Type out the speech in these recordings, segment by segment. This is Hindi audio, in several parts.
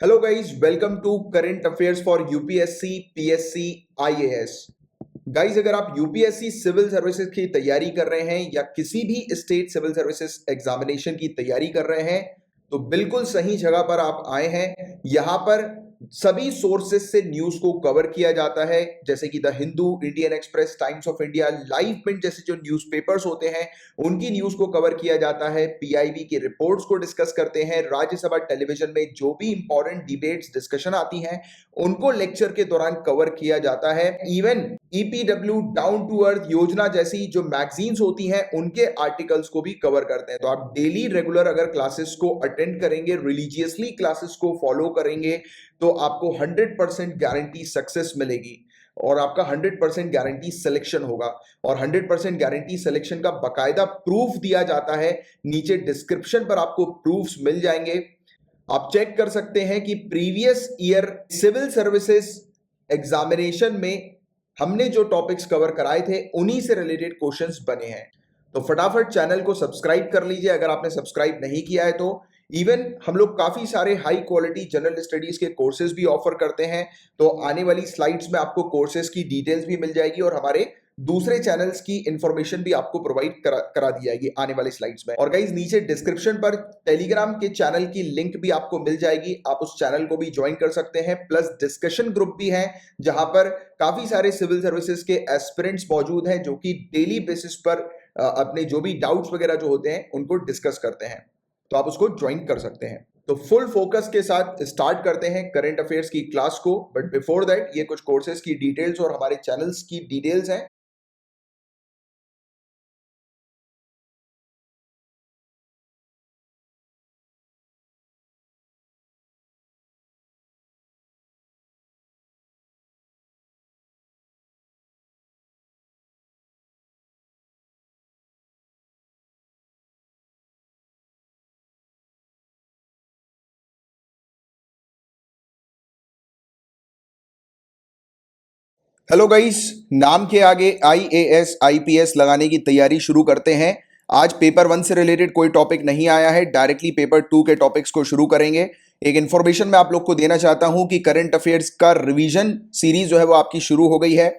Hello guys, welcome to current affairs for UPSC PSC IAS. Guys, अगर आप यूपीएससी सिविल सर्विसेज की तैयारी कर रहे हैं या किसी भी स्टेट सिविल सर्विसेज एग्जामिनेशन की तैयारी कर रहे हैं तो बिल्कुल सही जगह पर आप आए हैं। यहां पर सभी सोर्सेज से न्यूज को कवर किया जाता है, जैसे कि the Hindu, Indian express, times of India, live mint जैसे जो न्यूज़पेपर्स होते हैं उनकी न्यूज को कवर किया जाता है। पीआईबी की रिपोर्ट्स को डिस्कस करते हैं। राज्यसभा टेलीविजन में जो भी इंपॉर्टेंट डिबेट्स डिस्कशन आती हैं उनको लेक्चर के दौरान कवर किया जाता है। Even EPW, down to earth Yojana जैसी जो मैगजीन्स होती हैं उनके आर्टिकल्स को भी कवर करते हैं। तो आप डेली रेगुलर अगर क्लासेस को अटेंड करेंगे, रिलीजियसली क्लासेस को फॉलो करेंगे तो आपको 100% गारंटी सक्सेस मिलेगी और आपका 100% गारंटी सिलेक्शन होगा। और 100% गारंटी सिलेक्शन का बकायदा प्रूफ दिया जाता है। नीचे डिस्क्रिप्शन पर आपको प्रूफ्स मिल जाएंगे। आप चेक कर सकते हैं कि previous year civil services examination में हमने जो टॉपिक्स कवर कराए थे उन्हीं से रिलेटेड क्वेश्चंस बने हैं। तो फटाफट चैनल को सब्सक्राइब कर लीजिए अगर आपने सब्सक्राइब नहीं किया है तो। इवन हम लोग काफी सारे हाई क्वालिटी जनरल स्टडीज के कोर्सेज भी ऑफर करते हैं। तो आने वाली स्लाइड्स में आपको कोर्सेज की डिटेल्स भी मिल जाएगी और हमारे दूसरे चैनल्स की इंफॉर्मेशन भी आपको प्रोवाइड करा दी जाएगी आने वाली स्लाइड्स में। और गाइस, नीचे डिस्क्रिप्शन पर टेलीग्राम के चैनल की लिंक भी आपको मिल जाएगी, आप उस चैनल को भी ज्वाइन कर सकते हैं। प्लस डिस्कशन ग्रुप भी है जहां पर काफी सारे सिविल सर्विसेज के एस्पिरेंट्स मौजूद हैं जो कि डेली बेसिस पर अपने जो भी डाउट्स वगैरह जो होते हैं उनको डिस्कस करते हैं। तो आप उसको ज्वाइन कर सकते हैं। तो फुल फोकस के साथ स्टार्ट करते हैं करंट अफेयर्स की क्लास को। बट बिफोर दैट ये कुछ कोर्सेज की डिटेल्स और हमारे चैनल्स की डिटेल्स हैं। हेलो गाइस, नाम के आगे आईएएस आईपीएस लगाने की तैयारी शुरू करते हैं। आज पेपर 1 से रिलेटेड कोई टॉपिक नहीं आया है, डायरेक्टली पेपर 2 के टॉपिक्स को शुरू करेंगे। एक इन्फॉर्मेशन मैं आप लोग को देना चाहता हूं कि करंट अफेयर्स का रिवीजन सीरीज जो है वो आपकी शुरू हो गई है।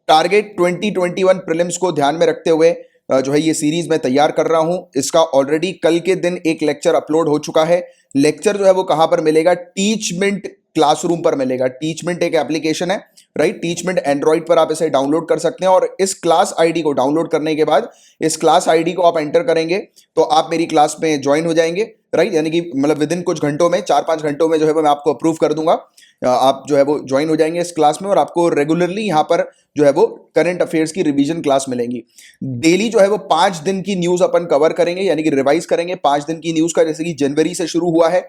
टारगेट 2021 प्रीलिम्स को ध्यान में रखते हुए जो है ये सीरीज मैं तैयार कर रहा हूं। इसका ऑलरेडी कल के दिन एक लेक्चर अपलोड हो चुका है। लेक्चर जो है वो कहां पर मिलेगा? टीचमेंट क्लासरूम पर मिलेगा। टीचमेंट एक एप्लीकेशन है, राइट? टीचमेंट एंड्रॉइड पर आप इसे डाउनलोड कर सकते हैं और इस क्लास आईडी को डाउनलोड करने के बाद इस क्लास आईडी को आप एंटर करेंगे तो आप मेरी क्लास में ज्वाइन हो जाएंगे, राइट? यानी कि मतलब विद इन कुछ घंटों में, 4-5 घंटों में जो है वो मैं आपको अप्रूव कर दूंगा। आप जो है वो ज्वाइन हो जाएंगे इस क्लास में और आपको रेगुलरली यहाँ पर जो है वो करंट अफेयर्स की रिवीजन क्लास मिलेंगी। डेली जो है वो 5 दिन की न्यूज अपन कवर करेंगे, यानी कि रिवाइज करेंगे 5 दिन की न्यूज का। जैसे कि जनवरी से शुरू हुआ है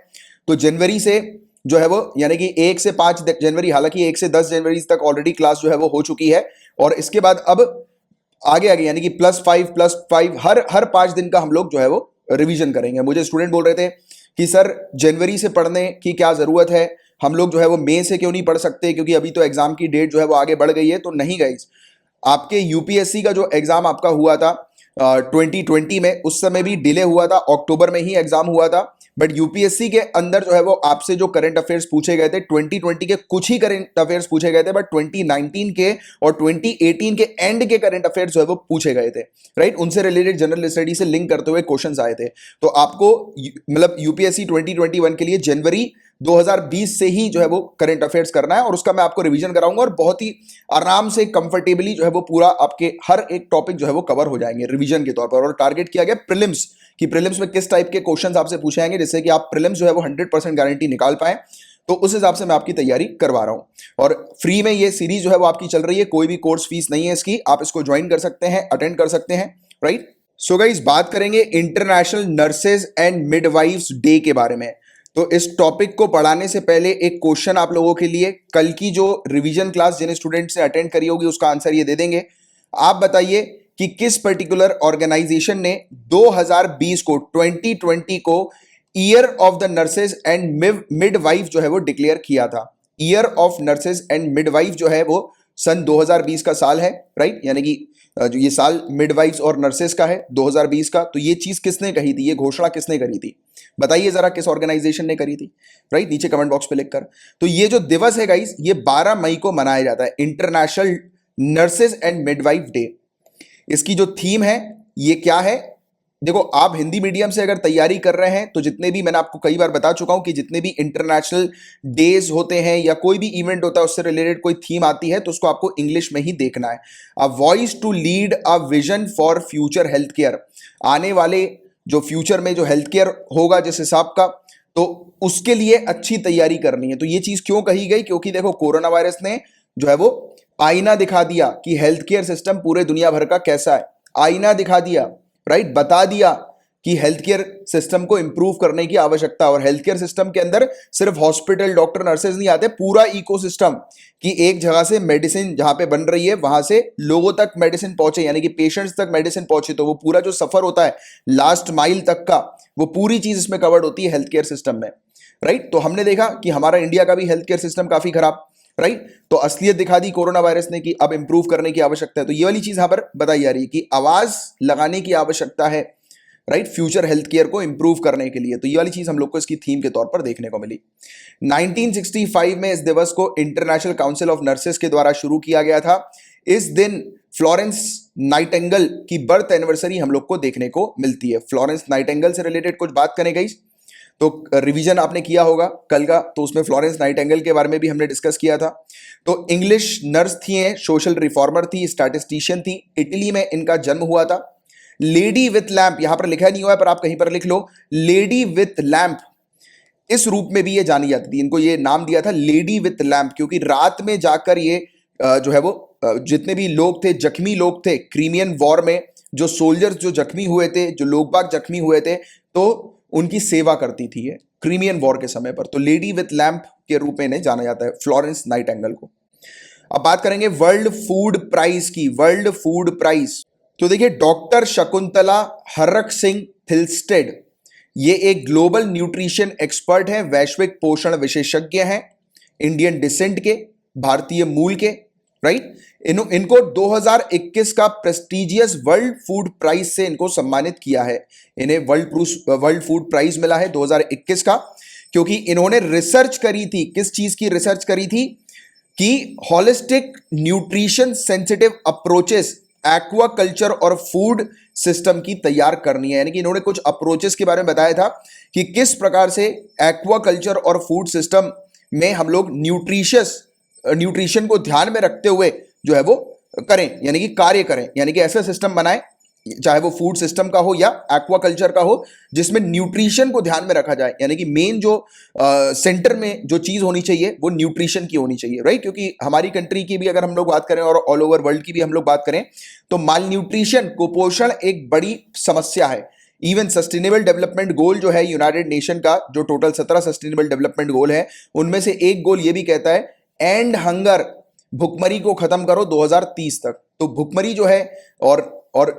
तो जनवरी से जो है वो यानी कि 1 से 5 जनवरी, हालांकि 1 से 10 जनवरी तक ऑलरेडी क्लास जो है वो हो चुकी है। और इसके बाद अब आगे आगे यानी कि +5 हर 5 दिन का हम लोग जो है वो रिवीजन करेंगे। मुझे स्टूडेंट बोल रहे थे कि सर जनवरी से पढ़ने की क्या जरूरत है, हम लोग जो है वो मई से क्यों नहीं पढ़ सकते क्योंकि अभी तो एग्जाम की डेट जो है वो आगे बढ़ गई है। तो नहीं गाइस, आपके यूपीएससी का जो एग्जाम आपका हुआ था 2020 में, उस समय भी डिले हुआ था, अक्टूबर में ही एग्जाम हुआ था। बट यूपीएससी के अंदर जो है वो आपसे जो करंट अफेयर्स पूछे गए थे 2020 के कुछ ही करंट अफेयर्स पूछे गए थे, बट 2019 के और 2018 के एंड के करंट अफेयर्स जो है वो पूछे गए थे, राइट? उनसे रिलेटेड जनरल स्टडी से लिंक करते हुए क्वेश्चंस आए थे। तो आपको मतलब यूपीएससी 2021 के लिए जनवरी 2020 से ही जो है वो करंट अफेयर्स करना है और उसका मैं आपको रिवीजन कराऊंगा और बहुत ही आराम से कंफर्टेबली जो है वो पूरा आपके हर एक टॉपिक जो है वो कवर हो जाएंगे रिवीजन के तौर पर। और टारगेट किया गया प्रीलिम्स कि प्रीलिम्स में किस टाइप के क्वेश्चंस आपसे पूछे जाएंगे जिससे कि आप प्रीलिम्स जो है वो 100% गारंटी निकाल पाए। तो उस हिसाब से मैं आपकी तैयारी करवा रहा हूं और फ्री में ये सीरीज जो है वो आपकी चल रही है। कोई भी कोर्स फीस नहीं है इसकी, आप इसको ज्वाइन कर सकते हैं, अटेंड कर सकते हैं, राइट? सो गाइस, बात करेंगे international nurses and midwives day के बारे में। तो इस टॉपिक को पढ़ाने से पहले एक क्वेश्चन आप लोगों के लिए, कल की जो रिवीजन क्लास जिन स्टूडेंट्स ने अटेंड करी होगी उसका आंसर ये दे देंगे। आप बताइए कि किस पर्टिकुलर ऑर्गेनाइजेशन ने 2020 को 2020 को year of the nurses and midwife जो है वो डिक्लेयर किया था। Year of nurses and midwife जो है वो सन 2020 का साल है, राइट, यानी कि जो ये साल मिडवाइफ्स और नर्सेस का है 2020 का। तो ये चीज किसने कही थी, ये घोषणा किसने करी थी, बताइए जरा, किस ऑर्गेनाइजेशन ने करी थी, राइट, नीचे कमेंट बॉक्स पे लिखकर। तो ये जो दिवस है गाइस, ये 12 मई को मनाया जाता है, international nurses and midwife day. इसकी जो थीम है ये क्या है, देखो आप हिंदी मीडियम से अगर तैयारी कर रहे हैं तो जितने भी, मैंने आपको कई बार बता चुका हूं कि जितने भी इंटरनेशनल डेज होते हैं या कोई भी इवेंट होता है उससे रिलेटेड कोई थीम आती है तो उसको आपको इंग्लिश में ही देखना है। A voice to lead a vision for future health care, आने वाले जो फ्यूचर में जो हेल्थ केयर होगा जिस हिसाब का, तो उसके लिए अच्छी तैयारी करनी है। तो ये चीज क्यों कही गई, क्योंकि देखो कोरोना वायरस ने जो है वो आईना दिखा दिया कि हेल्थ केयर सिस्टम पूरे दुनिया भर का कैसा है, आईना दिखा दिया, राइट, बता दिया कि हेल्थ केयर सिस्टम को इंप्रूव करने की आवश्यकता। और हेल्थ केयर सिस्टम के अंदर सिर्फ हॉस्पिटल, डॉक्टर, नर्सेज नहीं आते, पूरा इकोसिस्टम कि एक जगह से मेडिसिन जहां पे बन रही है वहां से लोगों तक मेडिसिन पहुंचे, यानी कि पेशेंट्स तक मेडिसिन पहुंचे। तो वो पूरा जो सफर होता है लास्ट माइल तक का, वो पूरी चीज इसमें कवर्ड होती है हेल्थ केयर सिस्टम में, राइट। तो हमने देखा कि हमारा इंडिया का भी हेल्थ केयर सिस्टम काफी खराब, राइट। तो असलियत दिखा दी कोरोना वायरस ने कि अब इंप्रूव करने की आवश्यकता है। तो ये वाली चीज यहां पर बताई जा रही है कि आवाज लगाने की आवश्यकता है, राइट, फ्यूचर हेल्थ केयर को इंप्रूव करने के लिए। तो ये वाली चीज हम लोग को इसकी थीम के तौर पर देखने को मिली। 1965 में इस दिवस को इंटरनेशनल काउंसिल ऑफ नर्सेस के द्वारा शुरू किया गया था। इस दिन फ्लोरेंस नाइटिंगेल की बर्थ एनिवर्सरी हम लोग को देखने को मिलती है। फ्लोरेंस नाइटिंगेल से रिलेटेड कुछ बात करें गाइस, तो रिवीजन आपने किया होगा कल का, तो उसमें फ्लोरेंस नाइटिंगेल के बारे में भी हमने डिस्कस किया था। तो इंग्लिश नर्स थी, सोशल रिफॉर्मर थी, स्टैटिस्टिशियन थी, इटली में इनका जन्म हुआ था। लेडी विथ लैंप, यहां पर लिखा नहीं हुआ है पर आप कहीं पर लिख लो, लेडी विथ लैंप, इस रूप में भी ये जानी जाती थी। इनको ये नाम दिया था लेडी विथ लैंप, क्योंकि रात में जाकर ये जो है वो जितने भी लोग थे, जख्मी लोग थे क्रीमियन वॉर में, जो सोल्जर्स जो जख्मी हुए थे, जो लोग बाग जख्मी हुए थे, तो उनकी सेवा करती थी ये क्रीमियन वॉर के समय पर। तो लेडी विथ लैंप के रूप में इन्हें जाना जाता है, फ्लोरेंस नाइटिंगेल को। अब बात करेंगे वर्ल्ड फूड प्राइज की, वर्ल्ड फूड प्राइज। तो देखिए डॉक्टर शकुंतला हरक सिंह थिल्स्टेड, ये एक ग्लोबल न्यूट्रिशन एक्सपर्ट है, वैश्विक पोषण विशेषज्ञ हैं, इंडियन डिसेंट के, भारतीय मूल के, राइट। इनको 2021 का प्रेस्टिजियस वर्ल्ड फूड प्राइज से इनको सम्मानित किया है। इन्हें वर्ल्ड फूड प्राइज मिला है 2021 का, क्योंकि इन्होंने रिसर्च करी थी। किस चीज की रिसर्च करी थी, कि holistic nutrition sensitive approaches aqua culture और फूड सिस्टम की तैयार करनी है। यानी कि इन्होंने कुछ अप्रोचेस के बारे में बताया था कि किस प्रकार से एक्वा कल्चर और फूड सिस्टम में हम लोग न्यूट्रिशन को ध्यान में रखते हुए जो है वो करें, यानी कि कार्य करें, यानी कि ऐसा सिस्टम बनाएं, चाहे वो फूड सिस्टम का हो या एक्वा कल्चर का हो, जिसमें न्यूट्रिशन को ध्यान में रखा जाए। यानी कि मेन जो सेंटर में जो चीज होनी चाहिए वो न्यूट्रिशन की होनी चाहिए, राइट। क्योंकि हमारी कंट्री की भी अगर हम लोग बात करें और ऑल ओवर वर्ल्ड की भी हम लोग बात करें, तो माल न्यूट्रिशन, कुपोषण एक बड़ी समस्या है। इवन सस्टेनेबल डेवलपमेंट गोल जो है यूनाइटेड नेशन का, जो टोटल 17 सस्टेनेबल डेवलपमेंट गोल है, उनमें से एक गोल ये भी कहता है एंड हंगर, भुखमरी को खत्म करो 2030 तक। तो भुखमरी जो है और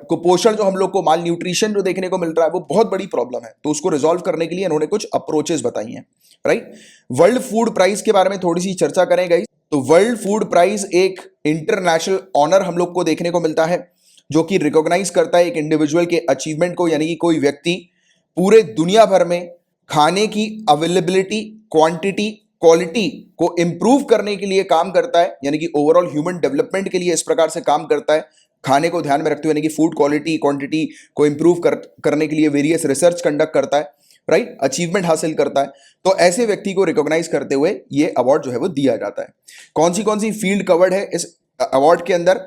कुपोषण जो हम लोग को, माल न्यूट्रिशन जो देखने को मिल रहा है, वो बहुत बड़ी प्रॉब्लम है। तो उसको रिजॉल्व करने के लिए इन्होंने कुछ अप्रोचेस बताई हैं, राइट। वर्ल्ड फूड प्राइज के बारे में थोड़ी सी चर्चा करें गाइस। तो वर्ल्ड फूड प्राइज एक इंटरनेशनल ऑनर हम लोग को देखने को मिलता है, जो कि रिकॉग्नाइज करता है एक इंडिविजुअल के अचीवमेंट को, यानी कि कोई व्यक्ति पूरे दुनिया भर में खाने की अवेलेबिलिटी, क्वांटिटी, क्वालिटी को इंप्रूव करने के लिए काम करता है, यानी कि ओवरऑल ह्यूमन डेवलपमेंट के लिए इस प्रकार से काम करता है, खाने को ध्यान में रखते हुए, यानी कि फूड क्वालिटी, क्वांटिटी को इंप्रूव करने के लिए वेरियस रिसर्च कंडक्ट करता है, राइट, अचीवमेंट हासिल करता है। तो ऐसे व्यक्ति को रिकॉग्नाइज करते हुए ये अवार्ड जो है वो दिया जाता है। कौन सी फील्ड कवर्ड है इस अवार्ड के अंदर,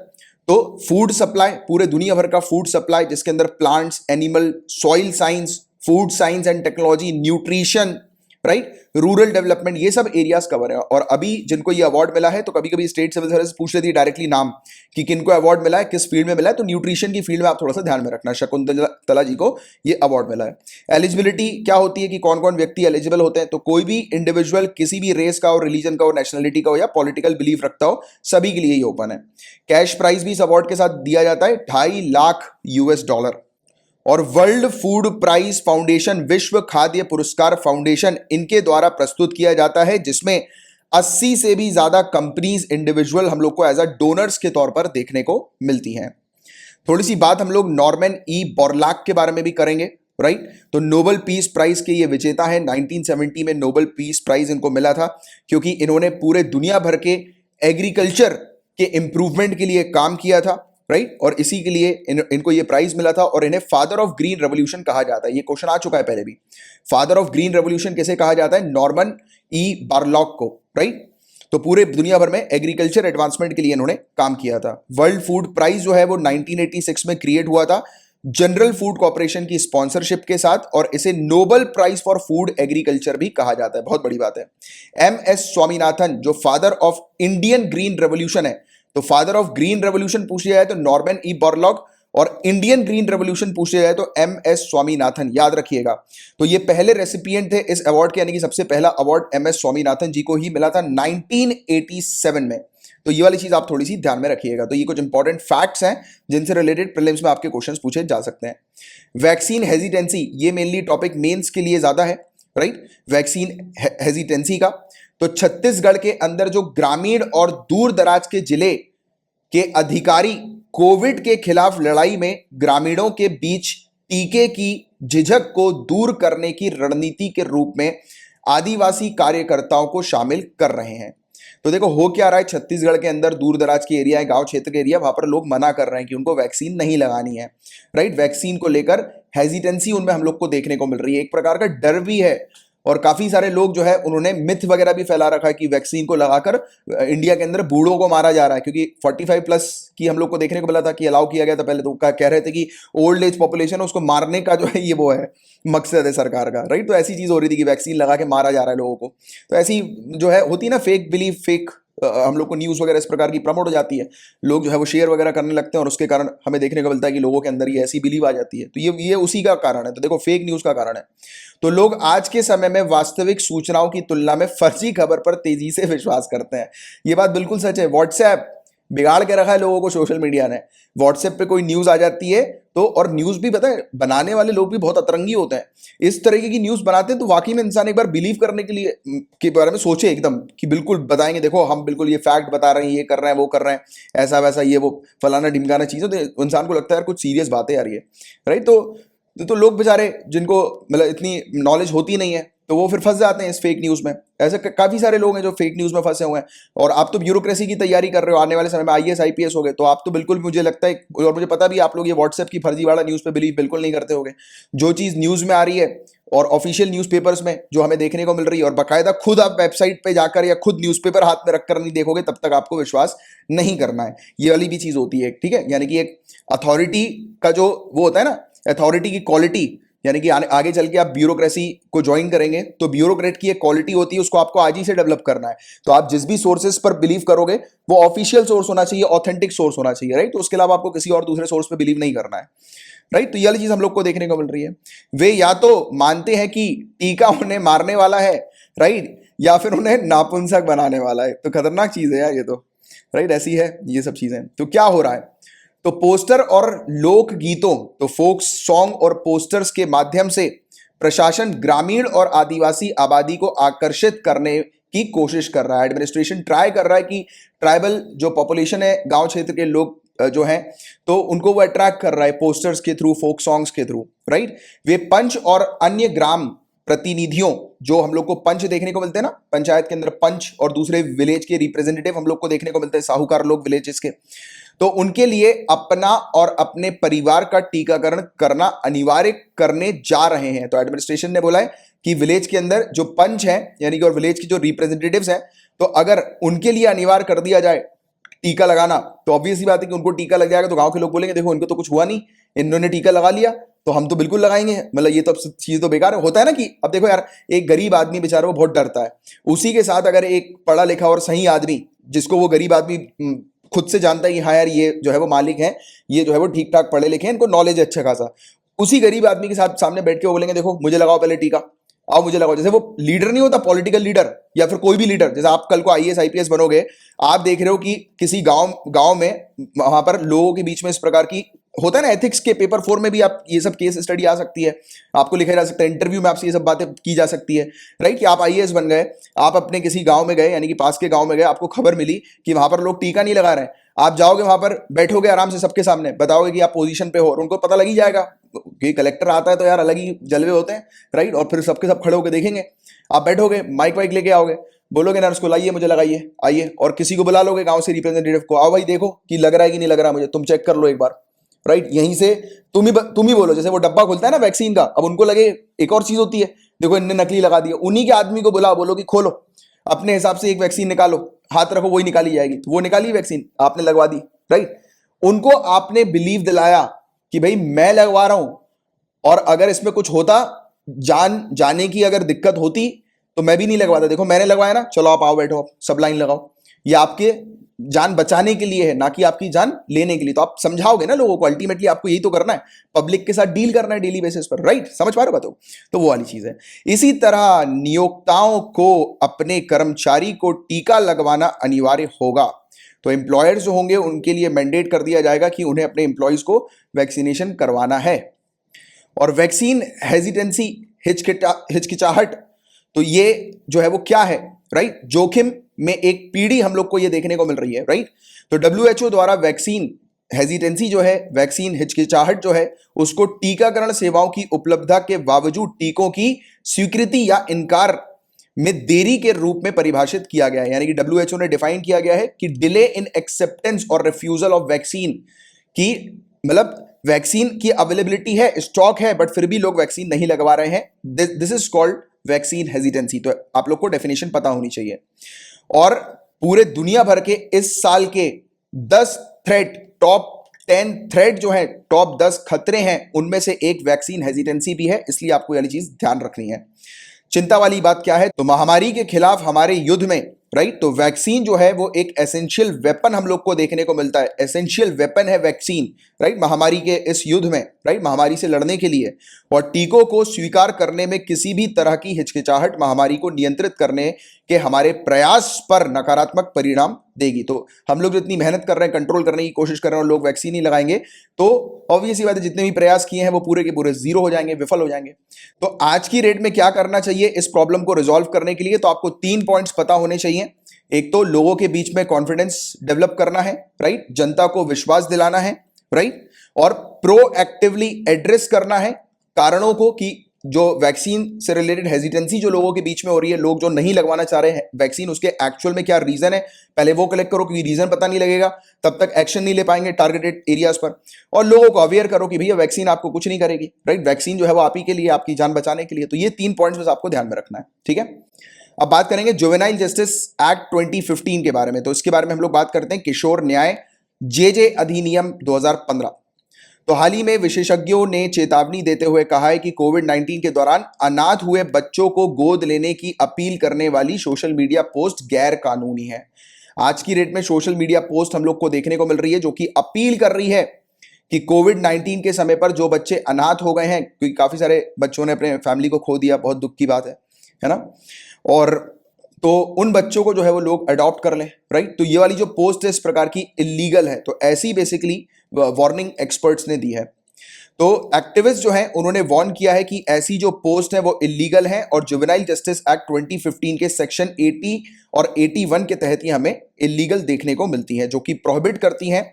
तो फूड सप्लाई, पूरे दुनिया भर का फूड सप्लाई, जिसके अंदर plants, animal, soil science, food science and technology, nutrition, right, rural development, ये सब एरियाज कवर है। और अभी जिनको ये अवार्ड मिला है, तो कभी कभी स्टेट सिविल सर्विस पूछ लेती है डायरेक्टली नाम कि किनको अवार्ड मिला है, किस फील्ड में मिला है। तो न्यूट्रिशन की फील्ड में आप थोड़ा सा ध्यान में रखना, शकुंतला जी को ये अवार्ड मिला है। एलिजिबिलिटी क्या होती है कि कौन कौन व्यक्ति एलिजिबल होते हैं, तो कोई भी इंडिविजुअल किसी भी रेस का हो, रिलीजन का हो, नेशनलिटी का हो या पॉलिटिकल बिलीफ रखता हो, सभी के लिए ये ओपन है। कैश प्राइज भी इस अवार्ड के साथ दिया जाता है, $2.5 लाख। और वर्ल्ड फूड प्राइज फाउंडेशन, विश्व खाद्य पुरस्कार फाउंडेशन, इनके द्वारा प्रस्तुत किया जाता है, जिसमें 80 से भी ज्यादा कंपनीज इंडिविजुअल हम लोग को एज अ डोनर्स के तौर पर देखने को मिलती हैं। थोड़ी सी बात हम लोग नॉर्मन ई बोरलैग के बारे में भी करेंगे, राइट। तो नोबेल पीस प्राइज के ये विजेता है। 1970 में नोबेल पीस प्राइज इनको मिला था क्योंकि इन्होंने पूरे दुनिया भर के एग्रीकल्चर के इंप्रूवमेंट के लिए काम किया था, राइट। और इसी के लिए इनको ये प्राइज मिला था और इन्हें फादर ऑफ ग्रीन रेवोल्यूशन कहा जाता है। ये क्वेश्चन आ चुका है पहले भी। फादर ऑफ ग्रीन रेवोल्यूशन कैसे कहा जाता है? नॉर्मन ई बोरलैग को, राइट। तो पूरे दुनिया भर में एग्रीकल्चर एडवांसमेंट के लिए इन्होंने काम किया था। वर्ल्ड फूड प्राइज जो है वो 1986 में क्रिएट हुआ था जनरल फूड कॉर्पोरेशन की स्पॉन्सरशिप के साथ, और इसे Nobel prize for food agriculture भी कहा जाता है। बहुत बड़ी बात है। एम.एस. स्वामीनाथन जो father of Indian green revolution है, तो फादर ऑफ ग्रीन रेवोल्यूशन पूछा जाए तो नॉर्मन ई बोरलैग, और इंडियन ग्रीन रेवोल्यूशन पूछा जाए तो एम.एस. स्वामीनाथन, याद रखिएगा। तो ये पहले रेसिपिएंट थे इस अवार्ड के, यानी कि सबसे पहला अवार्ड एम.एस. स्वामीनाथन जी को ही मिला था 1987 में। तो ये वाली चीज आप थोड़ी सी ध्यान में रखिएगा। तो ये कुछ इंपॉर्टेंट फैक्ट्स हैं जिनसे रिलेटेड प्रीलिम्स में आपके क्वेश्चंस पूछे जा सकते हैं। वैक्सीन हेजिटेंसी, ये मेनली टॉपिक मेंस के लिए ज्यादा है, राइट। वैक्सीन हेजिटेंसी का, तो छत्तीसगढ़ के अंदर जो ग्रामीण और दूर दराज के जिले के अधिकारी कोविड के खिलाफ लड़ाई में ग्रामीणों के बीच टीके की झिझक को दूर करने की रणनीति के रूप में आदिवासी कार्यकर्ताओं को शामिल कर रहे हैं। तो देखो हो क्या रहा है, छत्तीसगढ़ के अंदर दूर दराज के एरिया है, गांव क्षेत्र के एरिया, वहां पर लोग मना कर रहे हैं कि उनको वैक्सीन नहीं लगानी है, राइट। वैक्सीन को लेकर हेजिटेंसी उनमें हम लोग को देखने को मिल रही है। एक प्रकार का डर भी है, और काफी सारे लोग जो है उन्होंने मिथ वगैरह भी फैला रखा है कि वैक्सीन को लगाकर इंडिया के अंदर बूढ़ों को मारा जा रहा है, क्योंकि 45 प्लस की हम लोग को देखने को मिला था कि अलाउ किया गया था पहले। तो कह रहे थे कि ओल्ड एज पॉपुलेशन है, उसको मारने का जो है ये वो है मकसद है सरकार का, राइट। तो ऐसी चीज हो रही थी कि वैक्सीन लगा के मारा जा रहा है लोगों को। तो ऐसी जो है होती है ना फेक बिलीव, फेक हम लोग को न्यूज़ वगैरह इस प्रकार की प्रमोट हो जाती है, लोग जो है वो शेयर वगैरह करने लगते हैं, और उसके कारण हमें देखने को मिलता है कि लोगों के अंदर ये ऐसी बिलीव आ जाती है। तो ये उसी का कारण है। तो देखो फेक न्यूज़ का कारण है। तो लोग आज के समय में वास्तविक सूचनाओं की तुलना में फर्जी खबर पर तेजी से विश्वास करते हैं। ये बात बिल्कुल सच है। व्हाट्सएप बिगाड़ के रखा है लोगों को सोशल मीडिया ने। व्हाट्सएप पे कोई न्यूज़ आ जाती है तो, और न्यूज़ भी पता है बनाने वाले लोग भी बहुत अतरंगी होते हैं, इस तरीके की न्यूज़ बनाते हैं तो वाकई में इंसान एक बार बिलीव करने के लिए के बारे में सोचे एकदम कि बिल्कुल बताएंगे, देखो हम बिल्कुल ये फैक्ट बता रहे हैं, ये कर रहे हैं, वो कर रहे हैं, ऐसा वैसा ये वो फलाना ढिमकाना चीज़ है। तो इंसान को लगता है यार कुछ सीरियस बात है यार ये, राइट। तो लोग बेचारे जिनको मतलब इतनी नॉलेज होती नहीं है तो वो फिर फंस जाते हैं इस फेक न्यूज़ में। ऐसे काफ़ी सारे लोग हैं जो फेक न्यूज़ में फंसे हुए हैं। और आप तो ब्यूरोक्रेसी की तैयारी कर रहे हो, आने वाले समय में आईएएस आईपीएस हो गए, तो आप तो बिल्कुल मुझे लगता है, और मुझे पता भी आप लोग ये व्हाट्सएप की फर्जीवाड़ा न्यूज़ पे बिलीव बिल्कुल नहीं करते होगे। जो चीज़ न्यूज़ में आ रही है और ऑफिशियल न्यूज़पेपर्स में जो हमें देखने को मिल रही है, और बाकायदा खुद आप वेबसाइट पे जाकर या खुद न्यूज़पेपर हाथ में रखकर नहीं देखोगे तब तक आपको विश्वास नहीं करना है। ये वाली भी चीज़ होती है, ठीक है। यानी कि एक अथॉरिटी का जो वो होता है ना, अथॉरिटी की क्वालिटी, यानी कि आगे चल के आप ब्यूरोक्रेसी को ज्वाइन करेंगे तो ब्यूरोक्रेट की एक क्वालिटी होती है, उसको आपको आज ही से डेवलप करना है। तो आप जिस भी सोर्सेज पर बिलीव करोगे वो ऑफिशियल सोर्स होना चाहिए, ऑथेंटिक सोर्स होना चाहिए, राइट। तो उसके अलावा आपको किसी और दूसरे सोर्स पे बिलीव नहीं करना है, राइट। तो ये वाली चीज हम लोग को देखने को मिल रही है। वे या तो मानते हैं कि टीका उन्हें मारने वाला है, राइट, या फिर उन्हें नापुंसक बनाने वाला है। तो खतरनाक चीज है यार ये तो, राइट। ऐसी है ये सब चीजें। तो क्या हो रहा है, तो पोस्टर और लोक गीतों, तो फोक सॉन्ग और पोस्टर्स के माध्यम से प्रशासन ग्रामीण और आदिवासी आबादी को आकर्षित करने की कोशिश कर रहा है। एडमिनिस्ट्रेशन ट्राई कर रहा है कि ट्राइबल जो पॉपुलेशन है, गांव क्षेत्र के लोग जो हैं, तो उनको वो अट्रैक्ट कर रहा है पोस्टर्स के थ्रू, फोक सॉन्ग्स के थ्रू, राइट। वे पंच और अन्य ग्राम प्रतिनिधियों, जो हम लोग को पंच देखने को मिलते हैं ना पंचायत के अंदर, पंच और दूसरे विलेज के रिप्रेजेंटेटिव हम लोग को देखने को मिलते हैं, साहूकार लोग विलेजेस के, तो उनके लिए अपना और अपने परिवार का टीकाकरण करना अनिवार्य करने जा रहे हैं। तो एडमिनिस्ट्रेशन ने बोला है कि विलेज के अंदर जो पंच हैं, यानी कि और विलेज के जो रिप्रेजेंटेटिव्स हैं, तो अगर उनके लिए अनिवार्य कर दिया जाए टीका लगाना, तो ऑब्वियस सी बात है कि उनको टीका लग जाएगा। तो गांव के लोग बोलेंगे देखो इनको तो कुछ हुआ नहीं, इन्होंने टीका लगा लिया तो हम तो बिल्कुल लगाएंगे, मतलब ये तो चीज तो बेकार होता है ना। कि अब देखो यार, एक गरीब आदमी बेचारा वो बहुत डरता है, उसी के साथ अगर एक पढ़ा लिखा और सही आदमी, जिसको वो गरीब आदमी खुद से जानता है कि हाँ यार ये जो है वो मालिक है, ये जो है वो ठीक ठाक पढ़े लिखे हैं, इनको नॉलेज है अच्छा खासा, उसी गरीब आदमी के साथ सामने बैठ के वो बोलेंगे देखो मुझे लगाओ पहले टीका, आओ मुझे लगाओ। जैसे वो लीडर नहीं होता, पॉलिटिकल लीडर या फिर कोई भी लीडर, जैसे आप कल को आईएएस आईपीएस बनोगे, आप देख रहे हो कि किसी गांव गांव में वहां पर लोगों के बीच में इस प्रकार की होता है ना, एथिक्स के पेपर 4 में भी आप ये सब केस स्टडी आ सकती है, आपको लिखा जा सकता है, इंटरव्यू में आपसे ये सब बातें की जा सकती है, राइट। कि आप आईएएस बन गए, आप अपने किसी गांव में गए, यानी कि पास के गांव में गए, आपको खबर मिली कि वहां पर लोग टीका नहीं लगा रहे हैं, आप जाओगे वहां पर, बैठोगे आराम से सबके सामने, बताओगे कि आप पोजीशन पे हो, और उनको पता लग ही जाएगा कि कलेक्टर आता है तो यार अलग ही जलवे होते हैं, राइट। और फिर सबके सब खड़े होकर देखेंगे, आप बैठोगे, माइक वाइक लेके आओगे, बोलोगे नर्स को लाइए मुझे लगाइए, आइए, और किसी को बुला लोगे गांव से रिप्रेजेंटेटिव को, आओ भाई देखो कि लग रहा है कि नहीं लग रहा मुझे, तुम चेक कर लो एक बार, राइट। यहीं से तुम ही बोलो, जैसे वो डब्बा खुलता है ना वैक्सीन का, अब उनको लगे एक और चीज होती है, देखो इनने नकली लगा दिया, उन्हीं के आदमी को बुलाओ, बोलो कि खोलो अपने हिसाब से एक वैक्सीन निकालो, हाथ रखो वही निकाली जाएगी, तो वो निकाली वैक्सीन, आपने लगवा दी, राइट। उनको आपने बिलीव दिलाया कि भाई मैं लगवा रहा हूं, और अगर इसमें कुछ होता, जान जाने की अगर दिक्कत होती तो मैं भी नहीं लगवाता, देखो मैंने लगवाया ना, चलो आप आओ बैठो, आप सब लाइन लगाओ, ये आपके जान बचाने के लिए है, ना कि आपकी जान लेने के लिए। तो आप समझाओगे ना लोगों को, अल्टीमेटली आपको यही तो करना है, पब्लिक के साथ डील करना है डेली बेसिस पर, राइट। समझ पा रहे हो बात? तो वो वाली चीज है। इसी तरह नियोक्ताओं को अपने कर्मचारी को टीका लगवाना अनिवार्य होगा। तो एम्प्लॉयर्स जो होंगे उनके लिए मैंडेट कर दिया जाएगा कि उन्हें अपने एम्प्लॉयज को वैक्सीनेशन करवाना है। और वैक्सीन हेजिटेंसी, हिचकिचाहट, तो ये जो है वो क्या है, राइट। जोखिम में एक पीढ़ी हम लोग को ये देखने को मिल रही है, राइट। तो डब्ल्यूएचओ द्वारा वैक्सीन हेजिटेंसी जो है, वैक्सीन हिचकिचाहट जो है, उसको टीकाकरण सेवाओं की उपलब्धता के बावजूद टीकों की स्वीकृति या इनकार में देरी के रूप में परिभाषित किया गया है। यानी कि डब्ल्यूएचओ ने डिफाइन किया गया है कि डिले इन एक्सेप्टेंस और रिफ्यूजल ऑफ वैक्सीन की, मतलब वैक्सीन की अवेलेबिलिटी है, स्टॉक है, बट फिर भी लोग वैक्सीन नहीं लगवा रहे हैं, this is called vaccine hesitancy. तो आप लोग को डेफिनेशन पता होनी चाहिए। और पूरे दुनिया भर के इस साल के 10 थ्रेट, टॉप 10 थ्रेट जो है, टॉप 10 खतरे हैं, उनमें से एक वैक्सीन हेजिटेंसी भी है, इसलिए आपको ये वाली चीज ध्यान रखनी है। चिंता वाली बात क्या है, तो महामारी के खिलाफ हमारे युद्ध में, राइट, तो वैक्सीन जो है वो एक एसेंशियल वेपन हम लोग को देखने को मिलता है, एसेंशियल वेपन है वैक्सीन, राइट, महामारी के इस युद्ध में, राइट, महामारी से लड़ने के लिए। और टीकों को स्वीकार करने में किसी भी तरह की हिचकिचाहट महामारी को नियंत्रित करने के हमारे प्रयास पर नकारात्मक परिणाम देगी। तो हम लोग जो इतनी मेहनत कर रहे हैं, कंट्रोल करने की कोशिश कर रहे हैं, और लोग वैक्सीन नहीं लगाएंगे, तो ऑब्वियसली बात है जितने भी प्रयास किए हैं वो पूरे के पूरे जीरो हो जाएंगे, विफल हो जाएंगे। तो आज की डेट में क्या करना चाहिए इस प्रॉब्लम को रिजॉल्व करने के लिए, तो आपको 3 पॉइंट्स पता होने चाहिए। एक तो लोगों के बीच में कॉन्फिडेंस डेवलप करना है, राइट, जनता को विश्वास दिलाना है, राइट, और प्रोएक्टिवली एड्रेस करना है कारणों को, कि जो वैक्सीन से रिलेटेड हेजिटेंसी जो लोगों के बीच में हो रही है, लोग जो नहीं लगवाना चाह रहे हैं वैक्सीन, उसके एक्चुअल में क्या रीजन है, पहले वो कलेक्ट करो, क्योंकि रीजन पता नहीं लगेगा तब तक एक्शन नहीं ले पाएंगे टारगेटेड एरियाज पर। और लोगों को अवेयर करो कि भैया वैक्सीन आपको कुछ नहीं करेगी, राइट, वैक्सीन जो है वो आप ही के लिए, आपकी जान बचाने के लिए। तो ये 3 पॉइंट्स बस आपको ध्यान में रखना है, ठीक है। अब बात करेंगे जुवेनाइल जस्टिस एक्ट 2015 के बारे में। तो इसके बारे में हम लोग बात करते हैं, किशोर न्याय जे अधिनियम 2015। तो हाल ही में विशेषज्ञों ने चेतावनी देते हुए कहा है कि कोविड-19 के दौरान अनाथ हुए बच्चों को गोद लेने की अपील करने वाली सोशल मीडिया पोस्ट गैर कानूनी है। आज की डेट में सोशल मीडिया पोस्ट हम लोग को देखने को मिल रही है जो कि अपील कर रही है कि कोविड-19 के समय पर जो बच्चे अनाथ हो गए हैं, क्योंकि काफी सारे बच्चों ने अपने फैमिली को खो दिया, बहुत दुख की बात है ना, और तो उन बच्चों को जो है वो लोग अडॉप्ट कर लें, राइट। तो ये वाली जो पोस्ट है इस प्रकार की इलीगल है। तो ऐसी बेसिकली वार्निंग एक्सपर्ट्स ने दी है। तो एक्टिविस्ट जो हैं उन्होंने वार्न किया है कि ऐसी जो पोस्ट है वो इलीगल है, और जुवेनाइल जस्टिस एक्ट 2015 के सेक्शन 80 और 81 के तहत ही हमें इलीगल देखने को मिलती है, जो कि प्रोहिबिट करती हैं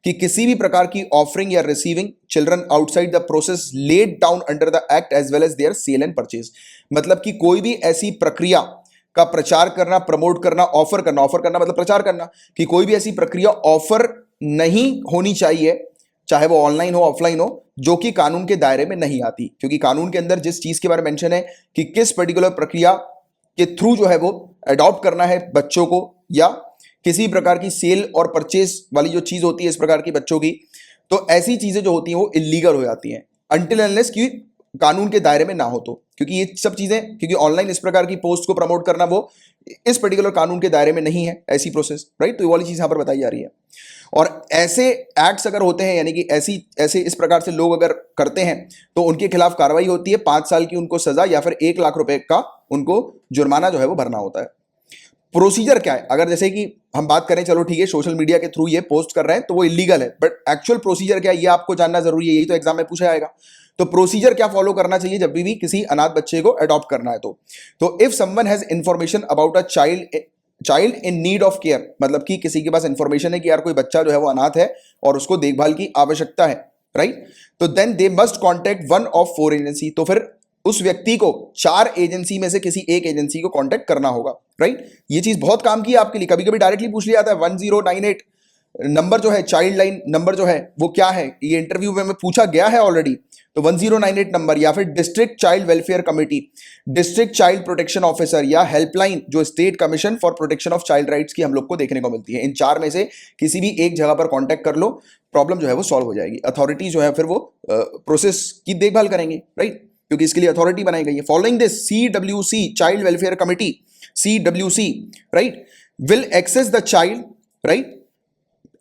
कि किसी भी प्रकार की ऑफरिंग या receiving children outside the process laid down under the act as well as their sale and purchase. मतलब कि कोई भी ऐसी प्रक्रिया का प्रचार करना, प्रमोट करना, ऑफर करना मतलब प्रचार करना, कि कोई भी ऐसी प्रक्रिया ऑफर नहीं होनी चाहिए, चाहे वो ऑनलाइन हो ऑफलाइन हो, जो कि कानून के दायरे में नहीं आती। क्योंकि कानून के अंदर जिस चीज के बारे में मेंशन है कि किस पर्टिकुलर प्रक्रिया के थ्रू जो है वो अडॉप्ट करना है बच्चों को, या किसी प्रकार की सेल और परचेज वाली जो चीज होती है इस प्रकार की बच्चों की, तो ऐसी चीजें जो होती हैं वो इलीगल हो जाती हैं, अनटिल अनलेस कि कानून के दायरे में ना हो, तो क्योंकि ये सब चीजें, क्योंकि ऑनलाइन इस प्रकार की पोस्ट को प्रमोट करना वो इस पर्टिकुलर कानून के दायरे में नहीं है, ऐसी प्रोसेस, राइट। तो ये वाली चीज यहां पर बताई जा रही है। और ऐसे एक्ट्स अगर होते हैं, यानी कि ऐसे इस प्रकार से लोग अगर करते हैं, तो उनके खिलाफ कार्रवाई होती है, 5 साल की उनको सजा या फिर 1 लाख रुपए का उनको जुर्माना जो है वो भरना होता है। प्रोसीजर क्या है, अगर जैसे कि हम बात करें, चलो ठीक है, सोशल मीडिया के थ्रू ये पोस्ट कर रहे हैं तो वो इलीगल है, बट एक्चुअल प्रोसीजर क्या है ये आपको जानना जरूरी है, यही तो एग्जाम में पूछा जाएगा। तो प्रोसीजर क्या फॉलो करना चाहिए जब भी किसी अनाथ बच्चे को अडॉप्ट करना है, तो if someone has information about a child in need of care, मतलब कि किसी के पास इंफॉर्मेशन है कि यार कोई बच्चा जो है वो अनाथ है और उसको देखभाल की आवश्यकता है, राइट, तो then they must contact one of 4 agency, तो फिर उस व्यक्ति को 4 एजेंसी में से किसी एक एजेंसी को कांटेक्ट करना होगा, राइट। ये चीज बहुत काम की है आपके लिए, कभी कभी डायरेक्टली पूछ लिया जाता है 1098 नंबर जो है, चाइल्ड लाइन नंबर जो है वो क्या है, ये इंटरव्यू में पूछा गया है ऑलरेडी, तो 1098 नंबर, या फिर district child welfare committee, district child protection officer, या हेल्पलाइन जो state commission for protection of child rights की हम लोग को देखने को मिलती है। इन 4 में से किसी भी एक जगह पर कांटेक्ट कर लो, प्रॉब्लम जो है वो सॉल्व हो जाएगी। अथॉरिटी जो है फिर वो प्रोसेस की देखभाल करेंगे, राइट, क्योंकि इसके लिए अथॉरिटी बनाई गई है। Following this CWC child welfare committee, CWC, right, will access the child, right,